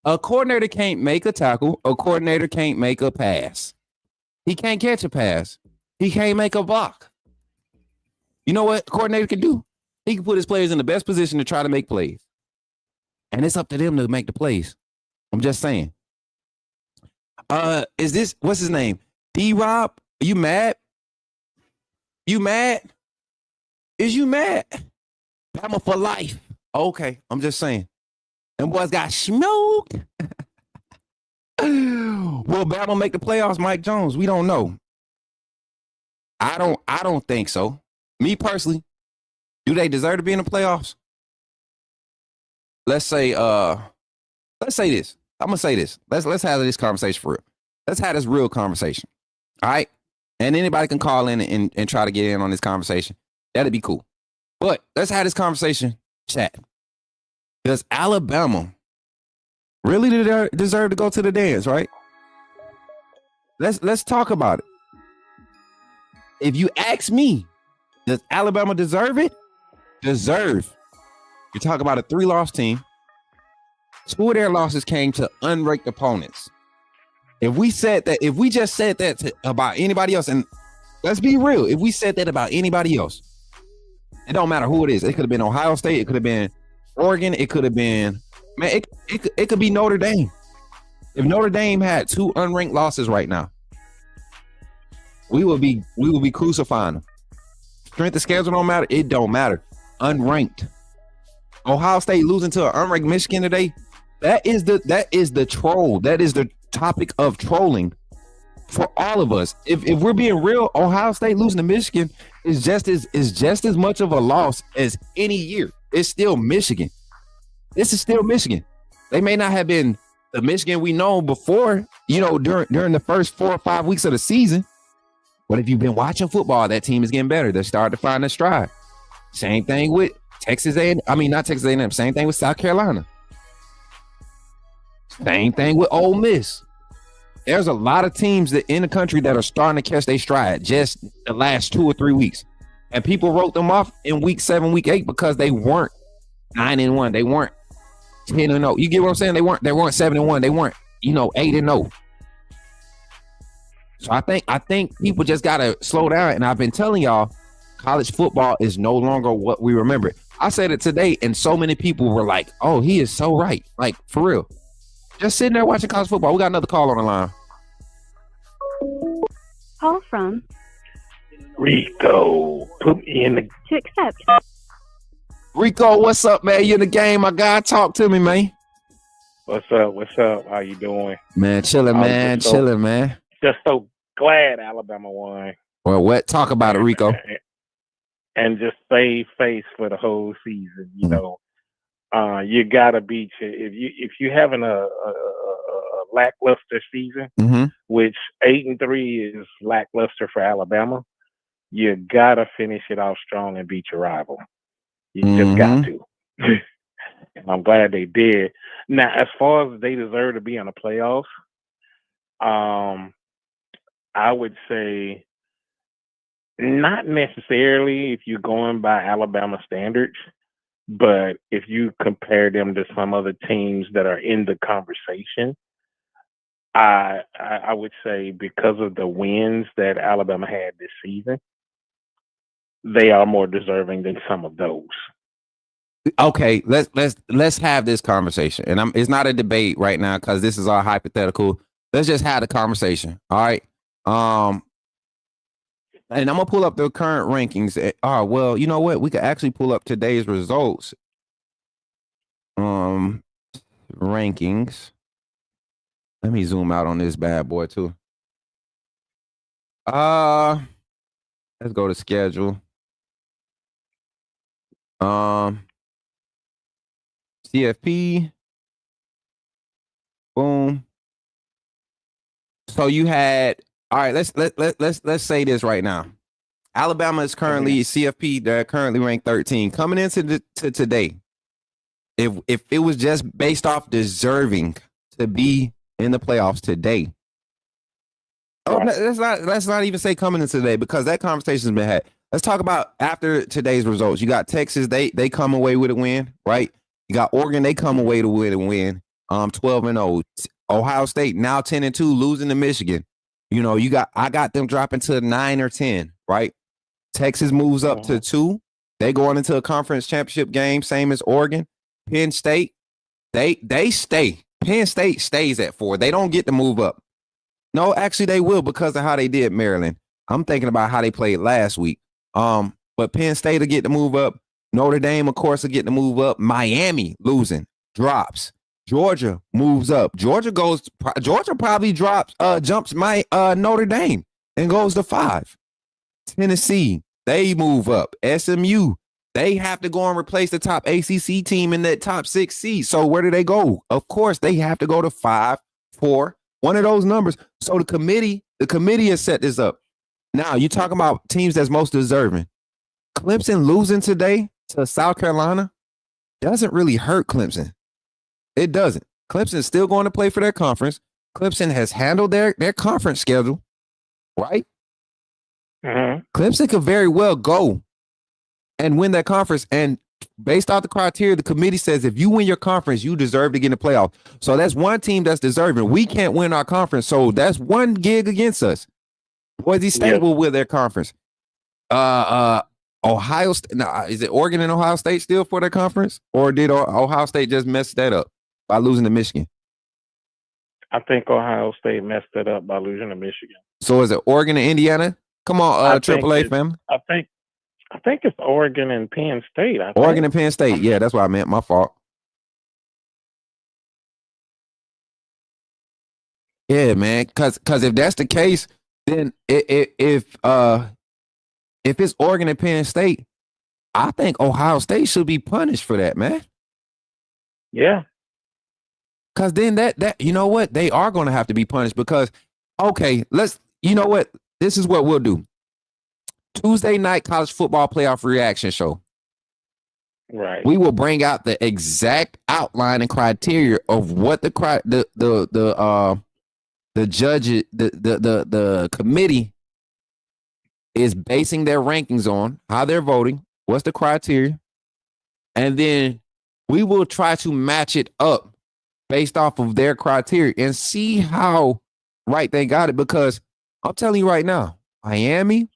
A coordinator can't make a tackle. A coordinator can't make a pass. He can't catch a pass. He can't make a block. You know what coordinator can do? He can put his players in the best position to try to make plays. And it's up to them to make the plays. I'm just saying. Is this, what's his name? D-Rob? Are you mad? You mad? Is you mad? Bama for life. Okay, I'm just saying. Them boys got smoked. Will Bama make the playoffs, Mike Jones? We don't know. I don't think so. Me personally, do they deserve to be in the playoffs? Let's say this. I'm gonna say this. Let's have this conversation for real. Let's have this real conversation. All right. And anybody can call in and try to get in on this conversation. That'd be cool. But let's have this conversation. Chat. Does Alabama really deserve to go to the dance, right? Let's talk about it. If you ask me, does Alabama deserve it? Deserve. You're talking about a 3-loss team. 2 of their losses came to unranked opponents. If we just said that about anybody else, and let's be real, if we said that about anybody else, it don't matter who it is. It could have been Ohio State. It could have been Oregon. It could have been, man, it could be Notre Dame. If Notre Dame had 2 unranked losses right now, we will be crucifying them. Strength of schedule don't matter. It don't matter. Unranked. Ohio State losing to an unranked Michigan today. That is the troll. That is the topic of trolling for all of us. If we're being real, Ohio State losing to Michigan is just as much of a loss as any year. It's still Michigan. This is still Michigan. They may not have been the Michigan we know before, during the first 4 or 5 weeks of the season. But if you've been watching football, that team is getting better. They're starting to find their stride. Same thing with Texas A&M. I mean, not Texas A&M. Same thing with South Carolina. Same thing with Ole Miss. There's a lot of teams that in the country that are starting to catch their stride just the last 2 or 3 weeks. And people wrote them off in week 7, week 8 because they weren't 9-1. They weren't 10-0. You get what I'm saying? They weren't 7-1. They weren't, 8-0. So I think people just gotta slow down. And I've been telling y'all, college football is no longer what we remember. I said it today, and so many people were like, "Oh, he is so right." Like for real. Just sitting there watching college football. We got another call on the line. Call from Rico, put me in the. to accept. Rico, what's up, man? You in the game, my guy? Talk to me, man. What's up? What's up? How you doing? Man, chilling, man. Chilling, man. Just so glad Alabama won. Well, what? Talk about it, Rico. And just save face for the whole season. You know, you gotta beat you if you having a lackluster season, which 8-3 is lackluster for Alabama. You gotta finish it off strong and beat your rival. You just got to. And I'm glad they did. Now, as far as they deserve to be in the playoffs, I would say not necessarily if you're going by Alabama standards, but if you compare them to some other teams that are in the conversation, I would say because of the wins that Alabama had this season, they are more deserving than some of those. Okay, let's have this conversation, and it's not a debate right now because this is all hypothetical. Let's just have the conversation. All right. And I'm gonna pull up the current rankings. Well, you know what? We could actually pull up today's results. Rankings. Let me zoom out on this bad boy too. Let's go to schedule. CFP. Boom. So you had, all right, let's say this right now. Alabama is currently CFP, they're currently ranked 13. Coming into today, if it was just based off deserving to be in the playoffs today. Oh, let's not even say coming into today because that conversation's been had. Let's talk about after today's results. You got Texas, they come away with a win, right? You got Oregon, they come away with a win. 12-0. Ohio State now 10-2, losing to Michigan. You know, I got them dropping to 9 or 10, right? Texas moves up to 2. They going into a conference championship game, same as Oregon. Penn State, they stay. Penn State stays at 4. They don't get to move up. No, actually they will because of how they did Maryland. I'm thinking about how they played last week. But Penn State will get to move up. Notre Dame, of course, will get to move up. Miami losing, drops. Georgia moves up. Georgia probably jumps Notre Dame and goes to 5. Tennessee, they move up. SMU, they have to go and replace the top ACC team in that top 6 seed. So where do they go? Of course, they have to go to 5, 4, one of those numbers. So the committee has set this up. Now you talking about teams that's most deserving. Clemson losing today to South Carolina doesn't really hurt Clemson. It doesn't. Clemson is still going to play for their conference. Clemson has handled their conference schedule, right? Clemson could very well go and win that conference. And based off the criteria, the committee says if you win your conference, you deserve to get in the playoff. So that's one team that's deserving. We can't win our conference, so that's one gig against us. Boise State will win their conference. Ohio State. Now, is it Oregon and Ohio State still for their conference, or did Ohio State just mess that up by losing to Michigan? I think Ohio State messed it up by losing to Michigan. So is it Oregon and Indiana? Come on, AAA family. I think it's Oregon and Penn State. Oregon and Penn State. Yeah, that's what I meant. My fault. Yeah, man. Because if that's the case, then if it's Oregon and Penn State, I think Ohio State should be punished for that, man. Yeah. Because then that you know what? They are going to have to be punished because, okay, you know what? This is what we'll do. Tuesday night college football playoff reaction show. Right. We will bring out the exact outline and criteria of what the judge, the committee is basing their rankings on, how they're voting, what's the criteria, and then we will try to match it up based off of their criteria and see how right they got it. Because I'm telling you right now, Miami,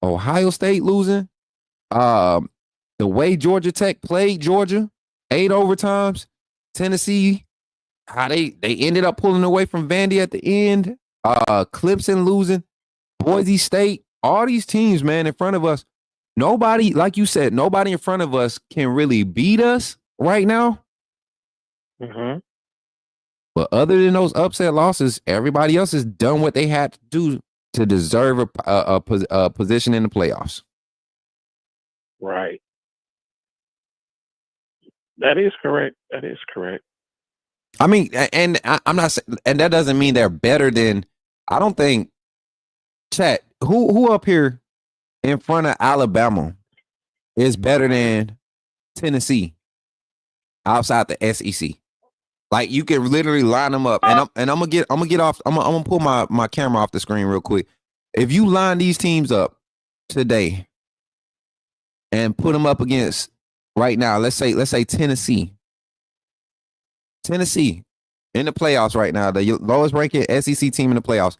Ohio State losing, the way Georgia Tech played Georgia, 8 overtimes, Tennessee, how they ended up pulling away from Vandy at the end, Clemson losing, Boise State, all these teams, man, in front of us. Nobody, like you said, nobody in front of us can really beat us right now. Mm-hmm. But other than those upset losses, everybody else has done what they had to do to deserve a position in the playoffs. Right. That is correct. That is correct. I mean, and I'm not saying, and that doesn't mean they're better than. I don't think. Chat, who up here in front of Alabama is better than Tennessee outside the SEC? Like you can literally line them up, and I'm gonna get off. I'm gonna pull my camera off the screen real quick. If you line these teams up today and put them up against right now, let's say Tennessee in the playoffs right now, the lowest ranking SEC team in the playoffs.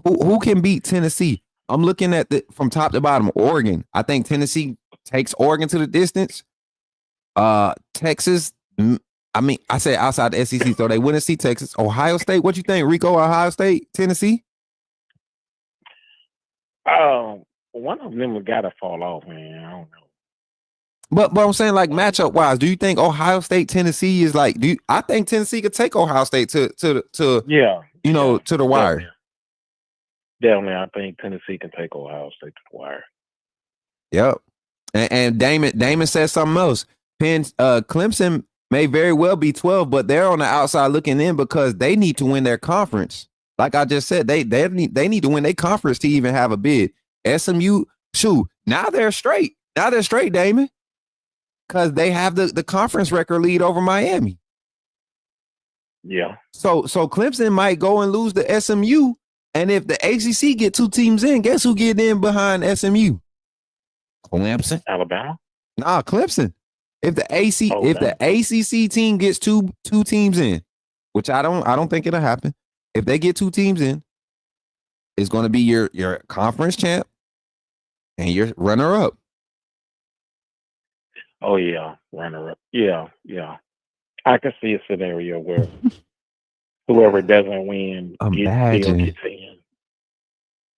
Who can beat Tennessee? I'm looking at from top to bottom. Oregon. I think Tennessee takes Oregon to the distance. Texas. I mean, I say outside the SEC, so they wouldn't see Texas. Ohio State. What you think, Rico? Ohio State, Tennessee. One of them got to fall off, man. I don't know. But I'm saying, like, matchup wise, do you think Ohio State, Tennessee is like? I think Tennessee could take Ohio State to to the wire. Definitely, I think Tennessee can take Ohio State to the wire. Yep. And Damon said something else. Clemson may very well be 12, but they're on the outside looking in because they need to win their conference. Like I just said, they need to win their conference to even have a bid. SMU, shoot, now they're straight. Now they're straight, Damon, because they have the conference record lead over Miami. Yeah. So Clemson might go and lose to SMU, and if the ACC get 2 teams in, guess who get in behind SMU? Clemson. Alabama? Nah, Clemson. If the ACC team gets two teams in, which I don't think it'll happen. If they get 2 teams in, it's going to be your conference champ and your runner up. Oh yeah, runner up. Yeah. I can see a scenario where whoever doesn't win still gets in.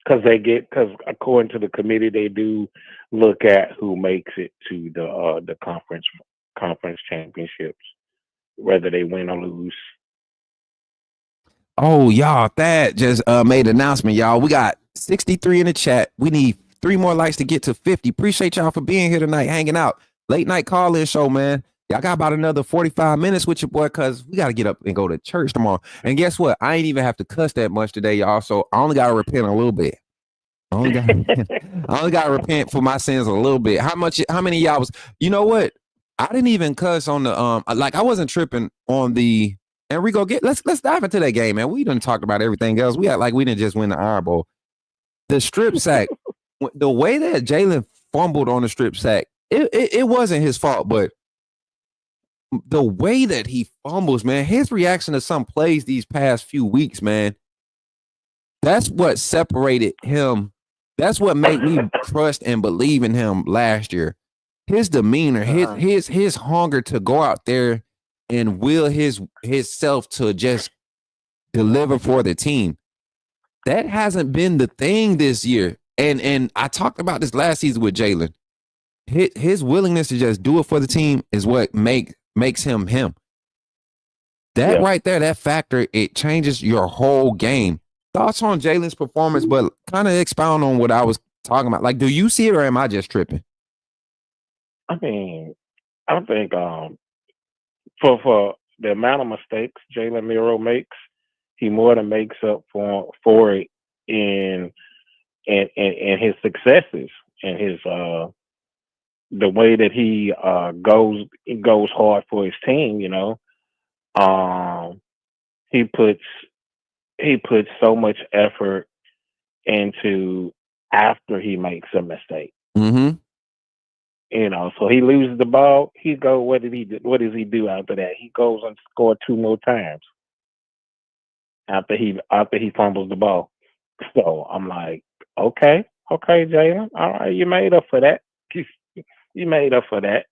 Because according to the committee, they do look at who makes it to the conference championships, whether they win or lose. Oh, y'all, Thad just made an announcement, y'all. We got 63 in the chat. We need 3 more likes to get to 50. Appreciate y'all for being here tonight, hanging out. Late night call-in show, man. Y'all got about another 45 minutes with your boy because we got to get up and go to church tomorrow. And guess what? I ain't even have to cuss that much today, y'all. So I only got to repent a little bit. I only got to repent for my sins a little bit. How many of y'all was, you know what? I didn't even cuss on the, like I wasn't tripping on the, and Rico, let's dive into that game, man. We done talked about everything else. We act like we didn't just win the Iron Bowl. The strip sack, the way that Jalen fumbled on the strip sack, it wasn't his fault, but the way that he fumbles, man, his reaction to some plays these past few weeks, man, that's what separated him. That's what made me trust and believe in him last year. His demeanor, his hunger to go out there and will his self to just deliver for the team. That hasn't been the thing this year. And I talked about this last season with Jalen. His willingness to just do it for the team is what makes him him. That right there, that factor, it changes your whole game. Thoughts on Jalen's performance, but kind of expound on what I was talking about. Like, do you see it or am I just tripping? I mean, I think for the amount of mistakes Jalen Miro makes, he more than makes up for it in his successes and his the way that he goes hard for his team. You know, he puts so much effort into after he makes a mistake. Mm-hmm. You know, so he loses the ball. He go. What does he do after that? He goes and scores 2 more times after he fumbles the ball. So I'm like, okay, Jalen, all right, you made up for that. You made up for that.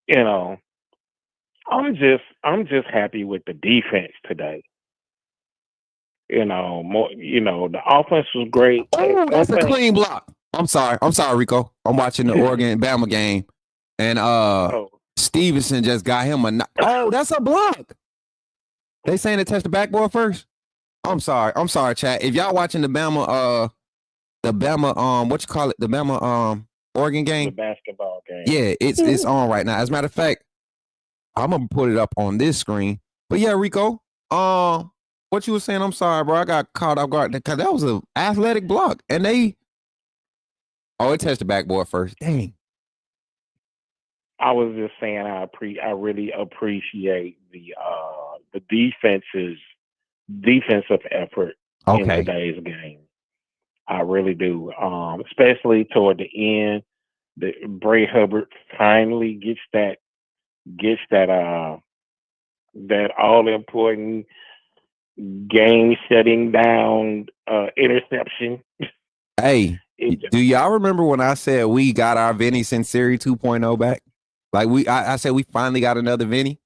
You know, I'm just happy with the defense today. You know, more. You know, the offense was great. Oh, that's a clean block. I'm sorry, Rico. I'm watching the Oregon Bama game, and Stevenson just got him a. Oh, that's a block. They saying to touch the backboard first. I'm sorry, chat. If y'all watching the Bama, what you call it, the Bama, Oregon game, the basketball game. Yeah, it's on right now. As a matter of fact, I'm gonna put it up on this screen. But yeah, Rico, what you were saying? I'm sorry, bro. I got caught off guard because that was an athletic block, and it touched the backboard first. Dang. I was just saying, I really appreciate the defensive effort in today's game. I really do, especially toward the end. Bray Hubbard finally gets that all important game shutting down interception. Hey, do y'all remember when I said we got our Vinny Sinceri 2.0 back? Like I said we finally got another Vinny.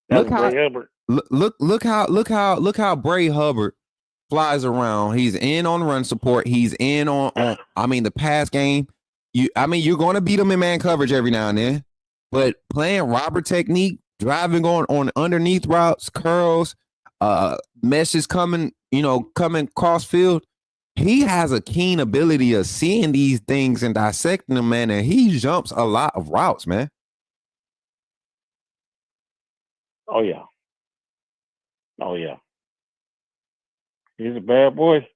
Look how Bray Hubbard flies around. He's in on run support. He's in on the pass game. You're going to beat him in man coverage every now and then, but playing robber technique, driving on underneath routes, curls, meshes coming cross field. He has a keen ability of seeing these things and dissecting them, man, and he jumps a lot of routes, man. Oh yeah. He's a bad boy. He's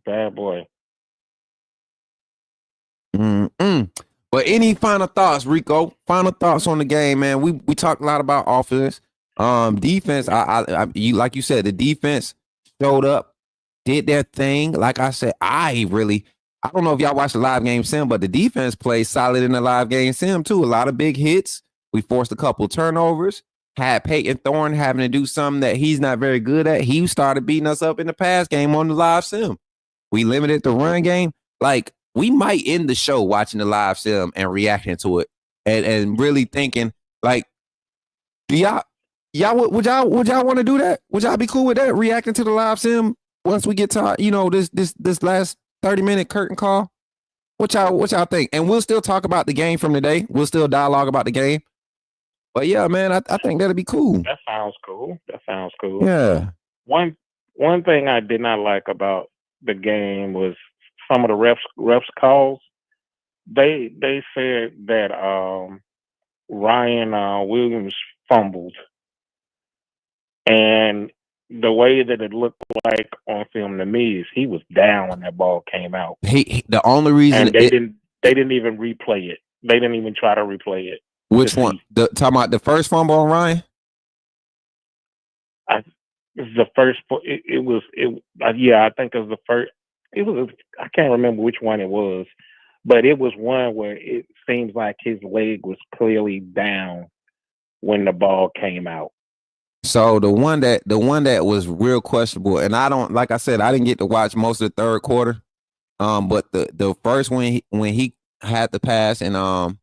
a bad boy. But any final thoughts, Rico? Final thoughts on the game, man. We talked a lot about offense. Defense, you like you said, the defense showed up, did their thing. Like I said, I don't know if y'all watched the live game sim, but the defense played solid in the live game sim too. A lot of big hits. We forced a couple turnovers. Had Peyton Thorne having to do something that he's not very good at. He started beating us up in the pass game on the live sim. We limited the run game. Like, we might end the show watching the live sim and reacting to it and really thinking, like, would y'all want to do that? Would y'all be cool with that? Reacting to the live sim once we get to this last 30-minute curtain call? What y'all think? And we'll still talk about the game from today. We'll still dialogue about the game. But yeah, man, I think that'd be cool. That sounds cool. Yeah. One thing I did not like about the game was some of the refs calls. They said that Ryan Williams fumbled, and the way that it looked like on film to me is he was down when that ball came out. The only reason and they didn't even replay it. They didn't even try to replay it. Which one? Talking about the first fumble on Ryan? The first. I think it was the first. I can't remember which one it was, but it was one where it seems like his leg was clearly down when the ball came out. So the one that was real questionable, and I didn't get to watch most of the third quarter. But the first one when he had the pass and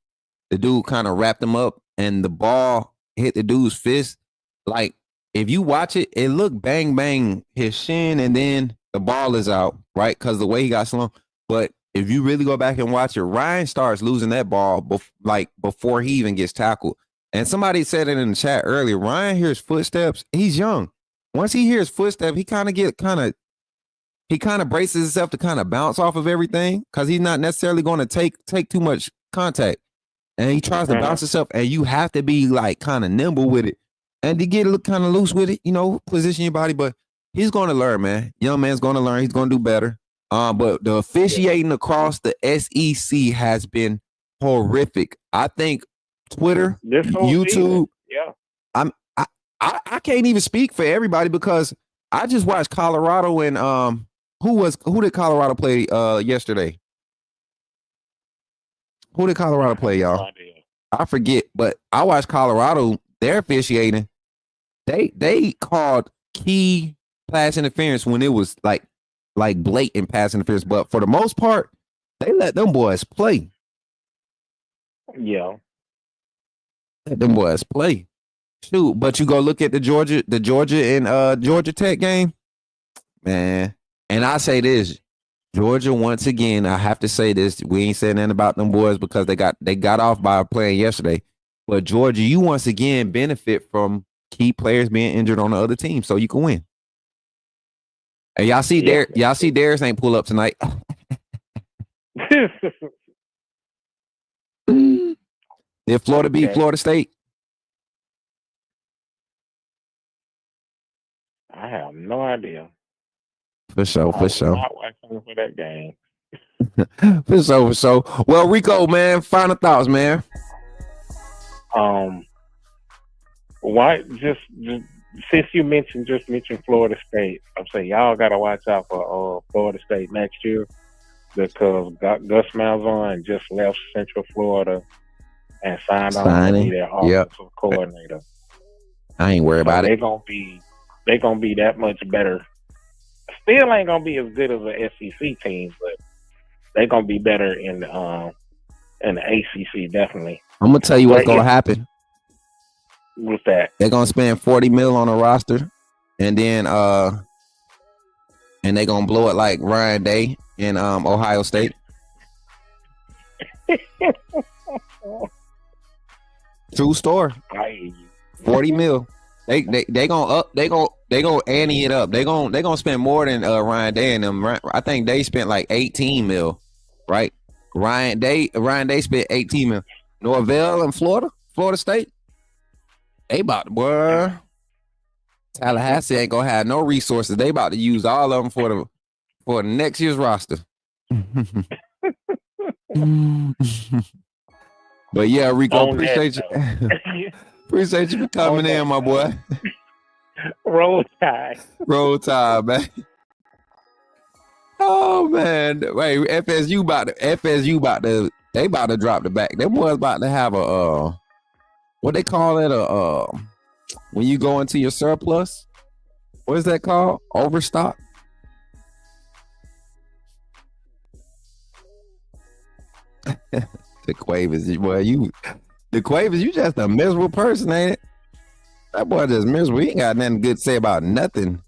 the dude kind of wrapped him up and the ball hit the dude's fist. Like, if you watch it, it looked bang, bang, his shin, and then the ball is out, right? Because the way he got slung. But if you really go back and watch it, Ryan starts losing that ball before he even gets tackled. And somebody said it in the chat earlier, Ryan hears footsteps. He's young. Once he hears footsteps, he kind of braces himself to kind of bounce off of everything because he's not necessarily going to take too much contact. And he tries to bounce himself, and you have to be like kind of nimble with it. And to get kind of loose with it, position your body. But he's going to learn, man. Young man's going to learn. He's going to do better. But the officiating across the SEC has been horrific. I think Twitter, YouTube. Yeah. I can't even speak for everybody because I just watched Colorado and who did Colorado play yesterday? Who did Colorado play, y'all? I forget, but I watched Colorado. They're officiating. They called key pass interference when it was like blatant pass interference. But for the most part, They let them boys play. Yeah. Let them boys play. Shoot, but you go look at the Georgia and Georgia Tech game, man. And I say this, Georgia once again. I have to say this. We ain't saying nothing about them boys because they got off by playing yesterday. But Georgia, you once again benefit from key players being injured on the other team, so you can win. And y'all see Darius ain't pull up tonight. Did Florida beat Florida State? I have no idea. For sure. I was not watching for that game. For sure. Well, Rico, man, final thoughts, man. Why just since you mentioned Florida State, I'm saying y'all gotta watch out for Florida State next year because Gus Malzahn just left Central Florida and signed on to be their offensive coordinator. I ain't worried about it. They're gonna be that much better. Still ain't gonna be as good as the SEC team, but they're gonna be better in the ACC definitely. I'm gonna tell you what's gonna happen. With that, they're gonna spend $40 million on a roster, and then and they gonna blow it like Ryan Day in Ohio State. True story. 40 mil. They gonna ante it up. They gonna spend more than Ryan Day and them. I think they spent like 18 mil, right? Ryan Day spent 18 mil. Norvell in Florida State. They about to, boy. Tallahassee ain't gonna have no resources. They about to use all of them for next year's roster. But yeah, Rico, appreciate you. Appreciate you for coming in, my boy. Roll Tide, man. Oh man, wait, FSU about to they about to drop the back. Them boys about to have a what they call it, when you go into your surplus, what is that called? Overstock. The Quavers, boy, you just a miserable person, ain't it? That boy just miserable. He ain't got nothing good to say about nothing.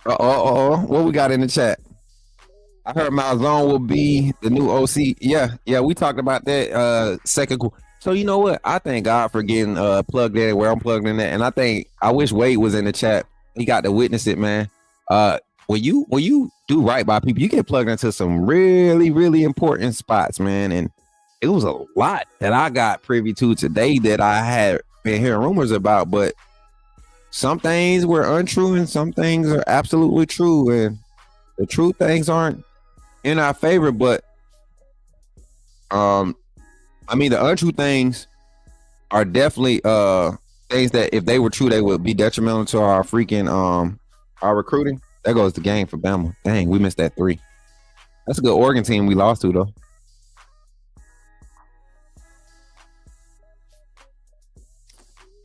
What we got in the chat? I heard Malzone will be the new OC. Yeah, we talked about that second. So you know what? I thank God for getting plugged in where I'm plugged in at, and I wish Wade was in the chat. He got to witness it, man. When you do right by people, you get plugged into some really, really important spots, man. And it was a lot that I got privy to today that I had been hearing rumors about, but some things were untrue and some things are absolutely true. And the true things aren't in our favor, but the untrue things are definitely things that if they were true, they would be detrimental to our freaking our recruiting. There goes the game for Bama. Dang, we missed that 3. That's a good Oregon team we lost to, though.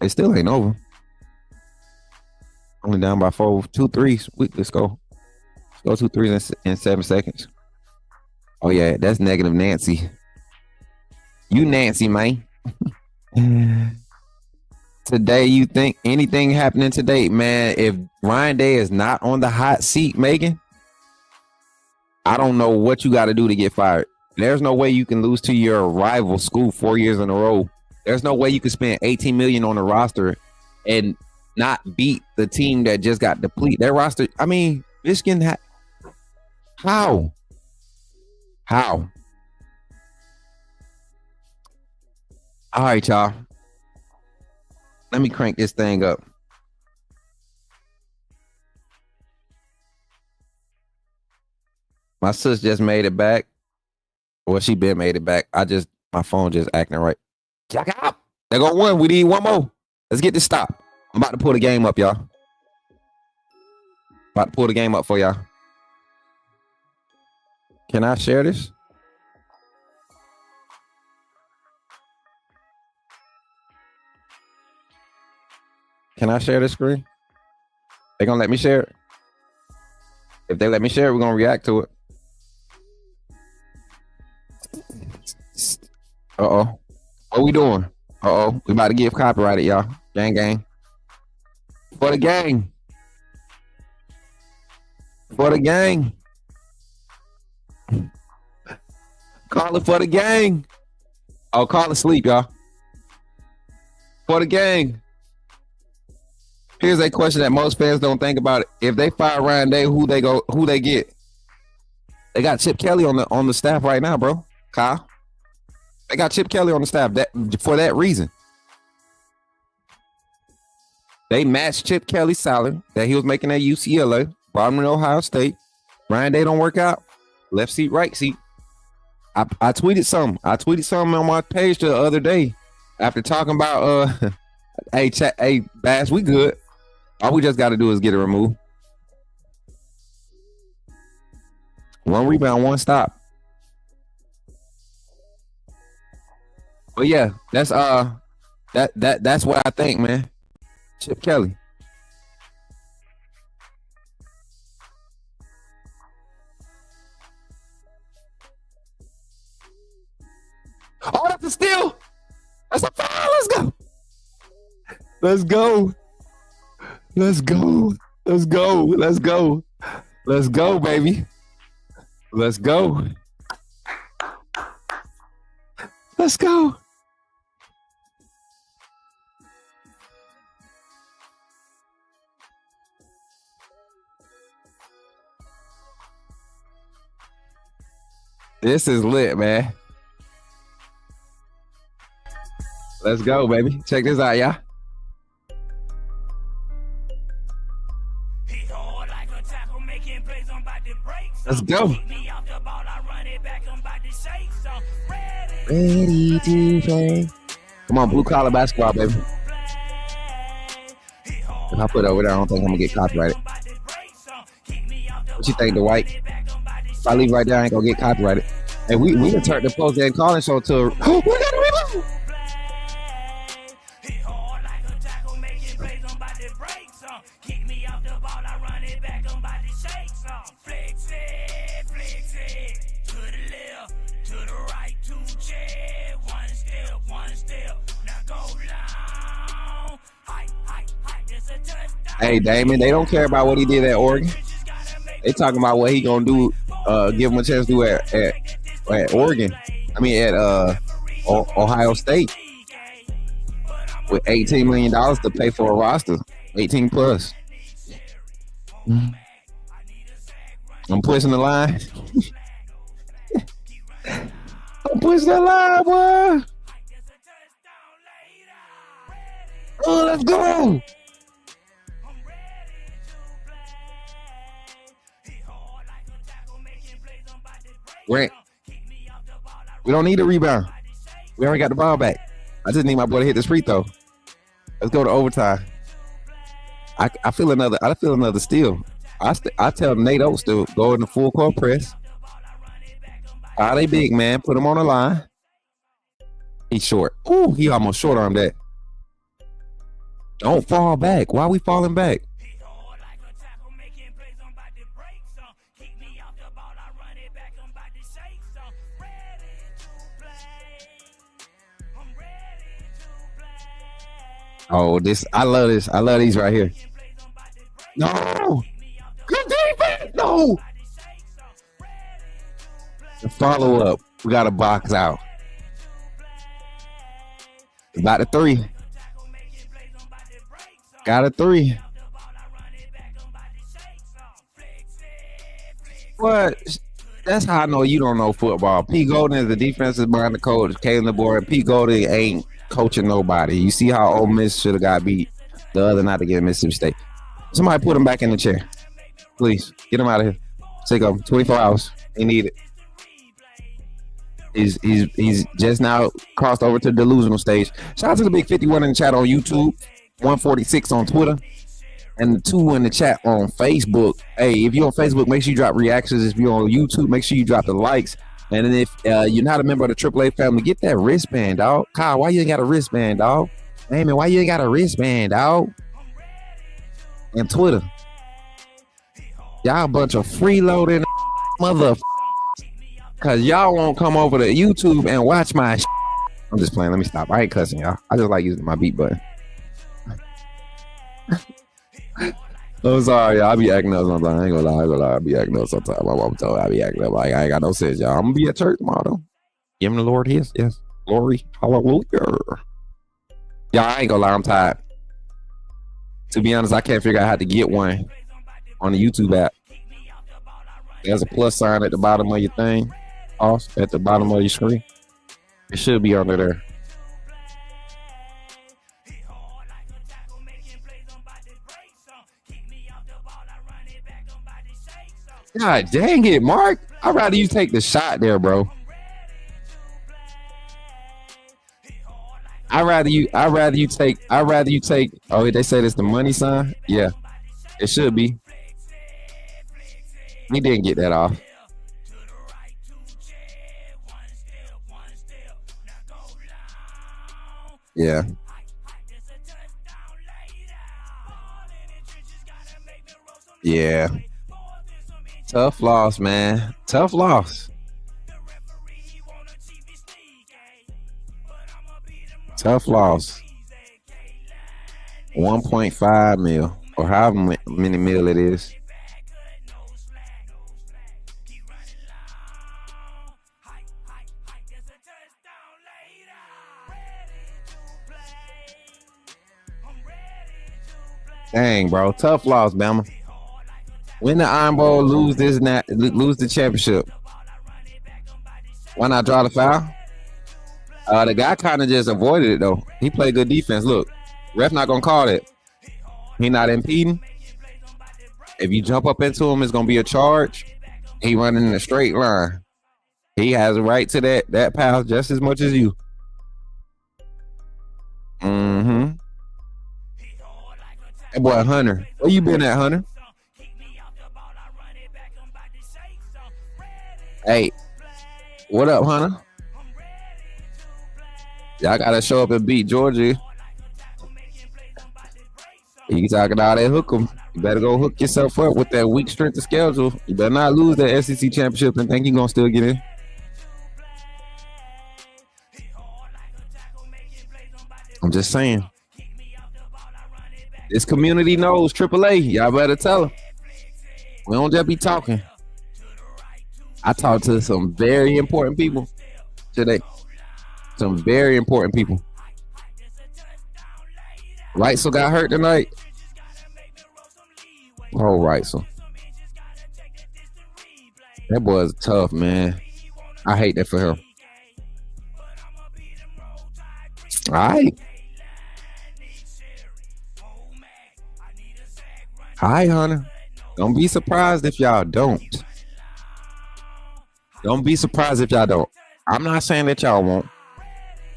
It still ain't over. Only down by 4, 2 threes. Let's go. Let's go 2 threes in 7 seconds. Oh yeah, that's negative Nancy. You Nancy, man. Today, you think anything happening today, man? If Ryan Day is not on the hot seat, Megan, I don't know what you got to do to get fired. There's no way you can lose to your rival school 4 years in a row. There's no way you can spend $18 million on the roster and not beat the team that just got depleted. Their roster, I mean, Michigan how? All right, y'all. Let me crank this thing up. My sis just made it back. Well, she been made it back. My phone just acting right. Check out. There go one. We need one more. Let's get this stop. I'm about to pull the game up, y'all. About to pull the game up for y'all. Can I share this? Can I share this screen? They gonna let me share it? If they let me share it, we're gonna react to it. Uh-oh. What we doing? Uh-oh. We about to give copyrighted, y'all. Gang, gang. For the gang. For the gang. Call it for the gang. Oh, call it sleep, y'all. For the gang. Here's a question that most fans don't think about. If they fire Ryan Day, who they get? They got Chip Kelly on the staff right now, bro. Kyle. They got Chip Kelly on the staff for that reason. They matched Chip Kelly's salary that he was making at UCLA, brought him to Ohio State. Ryan Day don't work out. Left seat, right seat. I tweeted something. On my page the other day after talking about hey Bass, we good. All we just got to do is get it removed. 1 rebound, 1 stop. But yeah, that's that's what I think, man. Chip Kelly. Oh, that's a steal. That's a foul. Let's go. Let's go. Let's go. Let's go. Let's go. Let's go, baby. Let's go. Let's go. This is lit, man. Let's go, baby. Check this out, y'all. Let's go. Ready to play. Come on, blue collar basketball, baby. If I put it over there, I don't think I'm gonna get copyrighted. What you think, Dwight? If I leave right there, I ain't gonna get copyrighted. Hey, we can turn the post game calling show to. Oh, we got a rebound. Hey, Damon, they don't care about what he did at Oregon. They talking about what he gonna do. Give him a chance to do at Oregon. I mean, at Ohio State with $18 million to pay for a roster, 18 plus. I'm pushing the line. I'm pushing the line, boy. Oh, let's go. We don't need a rebound. We already got the ball back. I just need my boy to hit this free throw. Let's go to overtime. I feel another steal. I tell Nate Oates to go in the full court press. They big, man. Put him on the line. He's short. Ooh, he almost short armed that. Don't fall back. Why are we falling back? Oh, I love this. I love these right here. No. Good defense. No. The follow up. We got to box out. About a 3. Got a 3. What? That's how I know you don't know football. P. Golden is the defensive minded coach. Kalen DeBoer. P. Golden ain't coaching nobody. You see how Ole Miss should have got beat the other night against Mississippi State. Somebody put him back in the chair. Please, get him out of here. Take him 24 hours. He need it. He's just now crossed over to the delusional stage. Shout out to the big 51 in the chat on YouTube, 146 on Twitter, and the 2 in the chat on Facebook. Hey, if you're on Facebook, make sure you drop reactions. If you're on YouTube, make sure you drop the likes. And then if you're not a member of the AAA family, get that wristband, dog. Kyle, why you ain't got a wristband, dog? Hey, man, why you ain't got a wristband, dog? And Twitter, Y'all a bunch of freeloading mother. Cause y'all won't come over to YouTube and watch my shit. I'm just playing. Let me stop. I ain't cussing y'all. I just like using my beat button. I'm sorry, y'all. I be acting up sometimes. I ain't gonna lie. I be acting up sometimes. My mom told me I be acting up like I ain't got no sense, y'all. I'm gonna be at church tomorrow though. Give him the Lord his. Yes. Glory. Hallelujah. Y'all, I ain't gonna lie. I'm tired. To be honest, I can't figure out how to get one on the YouTube app. There's a plus sign at the bottom of your thing. Off at the bottom of your screen. It should be under there. God dang it, Mark. I'd rather you take the shot there, bro. I'd rather you take, oh, they said it's the money sign? Yeah, it should be. He didn't get that off. Yeah. Yeah. Tough loss, man. Tough loss. Tough loss. 1.5 mil or however many mil it is. Dang, bro. Tough loss, Bama. Win the Iron Bowl, lose the championship. Why not draw the foul? The guy kind of just avoided it, though. He played good defense. Look, ref not going to call it. He not impeding. If you jump up into him, it's going to be a charge. He running in a straight line. He has a right to that pass just as much as you. Mm-hmm. That boy Hunter. Where you been at, Hunter? Hey, what up, Hunter? Y'all gotta show up and beat Georgia. You talking all that hook 'em. You better go hook yourself up with that weak strength of schedule. You better not lose that SEC championship and think you're gonna still get in. I'm just saying. This community knows AAA. Y'all better tell them. We don't just be talking. I talked to some very important people today. Some very important people. Reitzel got hurt tonight. Oh, Reitzel. That boy's tough, man. I hate that for him. All right. Hi, Hunter. Don't be surprised if y'all don't. Don't be surprised if y'all don't. I'm not saying that y'all won't,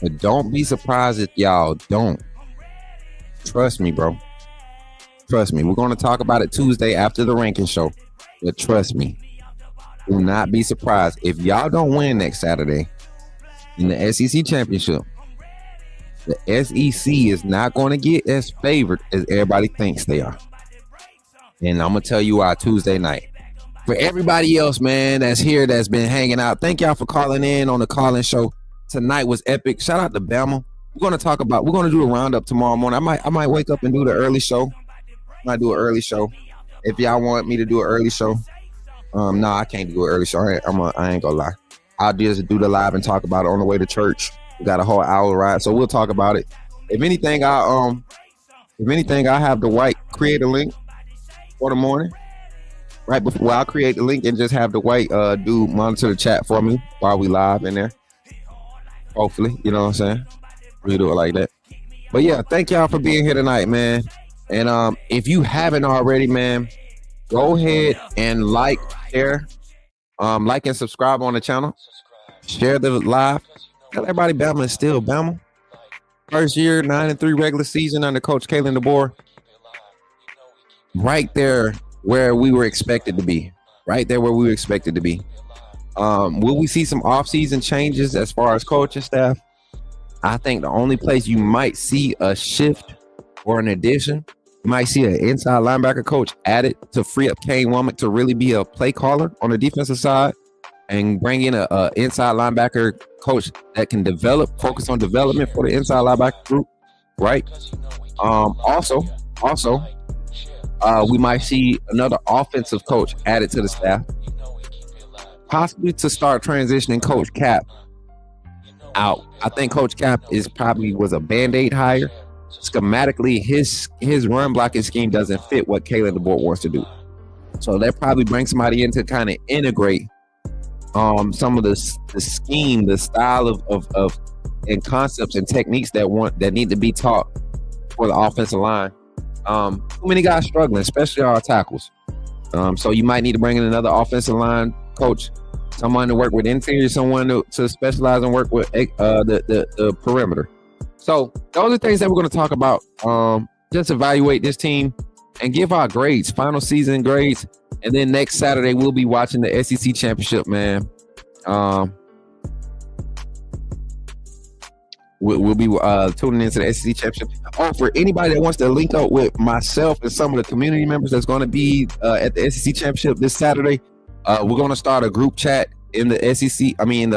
but don't be surprised if y'all don't. Trust me, bro. Trust me. We're going to talk about it Tuesday after the ranking show, but trust me. Do not be surprised if y'all don't win next Saturday in the SEC championship. The SEC is not going to get as favored as everybody thinks they are. And I'm going to tell you why Tuesday night. For everybody else, man, that's here, that's been hanging out, thank y'all for calling in on the call-in show. Tonight was epic. Shout out to Bama. We're going to do a roundup tomorrow morning. I might wake up and do the early show. I might do an early show. If y'all want me to do an early show. No, I can't do an early show. I ain't gonna lie. I'll just do the live and talk about it on the way to church. We got a whole hour ride, so we'll talk about it. If anything, I have Dwight create a link for the morning. Right before I'll create the link and just have Dwight do monitor the chat for me while we live in there. Hopefully, you know what I'm saying? We do it like that. But yeah, thank y'all for being here tonight, man. And if you haven't already, man, go ahead and like, share, like and subscribe on the channel. Share the live. Tell everybody Bama is still Bama. First year, 9-3 regular season under Coach Kalen DeBoer. Right there where we were expected to be. Right there where we were expected to be. Will we see some off-season changes as far as coaching staff? I think the only place you might see a shift or an addition You might see an inside linebacker coach added to free up Kane Womack to really be a play caller on the defensive side, and bring in a inside linebacker coach that can focus on development for the inside linebacker group, right? Also, we might see another offensive coach added to the staff, possibly to start transitioning Coach Cap out. I think Coach Cap was a Band-Aid hire. Schematically, his run blocking scheme doesn't fit what Kalen DeBoer wants to do. So they'll probably bring somebody in to kind of integrate some of the scheme, the style of and concepts and techniques that need to be taught for the offensive line. Too many guys struggling, especially our tackles. So you might need to bring in another offensive line coach, someone to work with interior, someone to specialize and work with the perimeter. So those are things that we're going to talk about. Just evaluate this team and give our grades, final season grades. And then next Saturday, we'll be watching the SEC championship, man. We'll be tuning into the SEC championship. Oh, for anybody that wants to link up with myself and some of the community members that's going to be at the SEC championship this Saturday, we're going to start a group chat in the SEC. In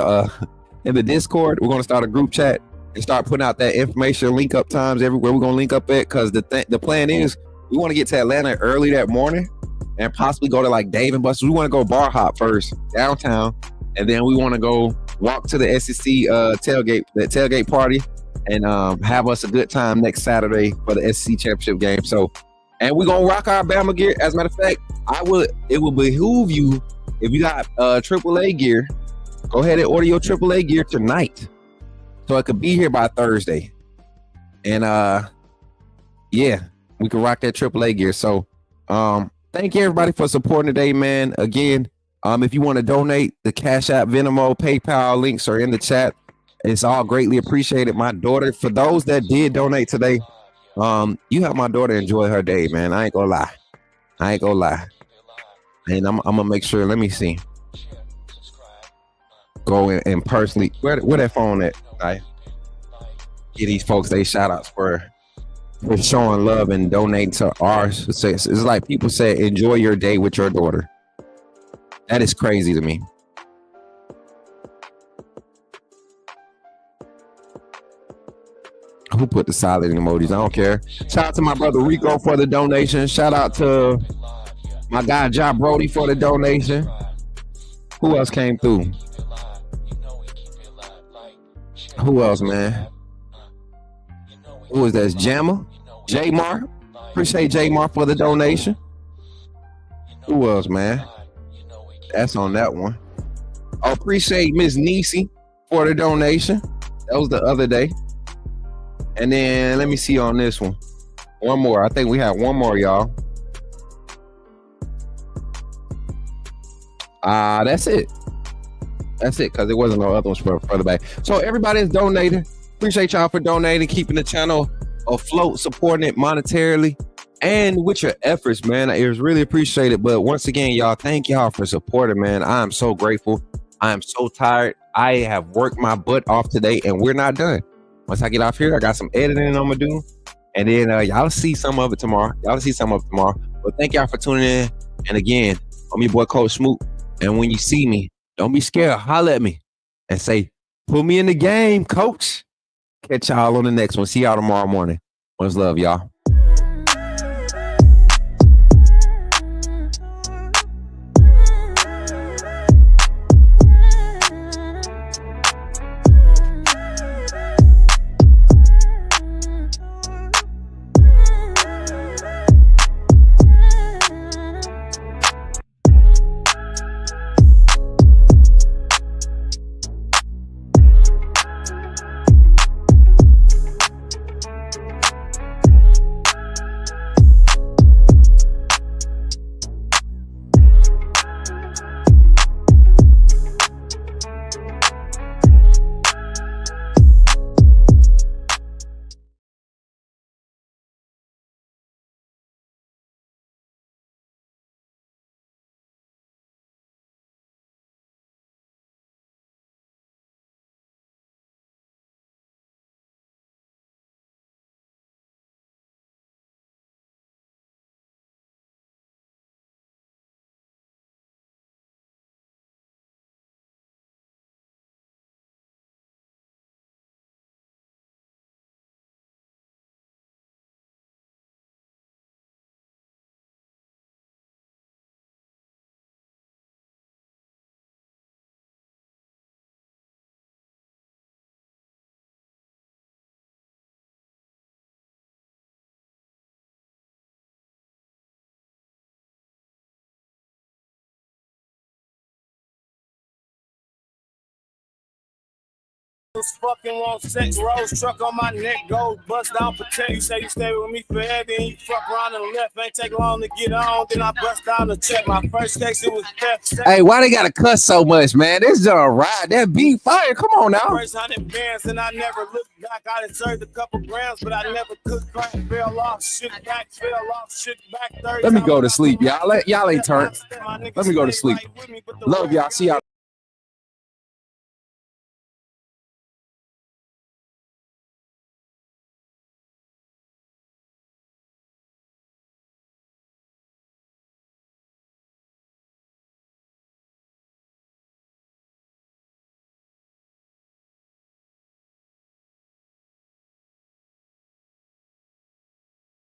the Discord. We're going to start a group chat and start putting out that information, link up times everywhere we're going to link up at, because the plan is we want to get to Atlanta early that morning and possibly go to like Dave and Buster's. We want to go bar hop first downtown, and then we want to go walk to the SEC tailgate party, and have us a good time next Saturday for the SEC championship game. So, and we're gonna rock our Bama gear. As a matter of fact, it will behoove you, if you got AAA gear, go ahead and order your AAA gear tonight, so it could be here by Thursday. And yeah, we can rock that AAA gear. So thank you everybody for supporting today, man. Again, if you want to donate, the Cash App, Venmo, PayPal links are in the chat. It's all greatly appreciated. My daughter, for those that did donate today, you help my daughter enjoy her day, man. I ain't gonna lie. And I'm gonna make sure, let me see. Go in and personally, where that phone at? I give these folks they shout outs for showing love and donating to ours. It's like people say, enjoy your day with your daughter. That is crazy to me. Who put the silent emojis? I don't care. Shout out to my brother Rico for the donation. Shout out to my guy John Brody for the donation. Who else came through? Who else, man? Who is that? Jammer? J-Mar? Appreciate J-Mar for the donation. Who else, man? That's on that one. I appreciate Miss Nisi for the donation. That was the other day. And then let me see on this one. One more. I think we have one more, y'all. That's it. That's it, because there wasn't no other ones further back. So everybody is donating. Appreciate y'all for donating, keeping the channel afloat, supporting it monetarily and with your efforts, man. It was really appreciated. But once again, y'all, thank y'all for supporting, man. I am so grateful. I am so tired. I have worked my butt off today, and we're not done. Once I get off here, I got some editing I'm gonna do, and then y'all see some of it tomorrow. But thank y'all for tuning in. And again, I'm your boy Coach Smook. And when you see me, don't be scared. Holler at me and say, "Put me in the game, coach." Catch y'all on the next one. See y'all tomorrow morning. Much love, y'all. Fucking want sex, rose truck on my neck, gold bust down, protect. You say you stay with me forever and you fuck around and left. Ain't take long to get on, then I bust down the check. My first case, it was death. Hey, why they gotta cuss so much, man? This is a ride. That beat fire. Come on now. First 100 bands and I never looked back. I done served a couple grams, but I never could crack. Fell off, shook back, fell off, shook back. Let me go to sleep, y'all. Y'all ain't turned. Let me go to sleep. Love y'all. See y'all.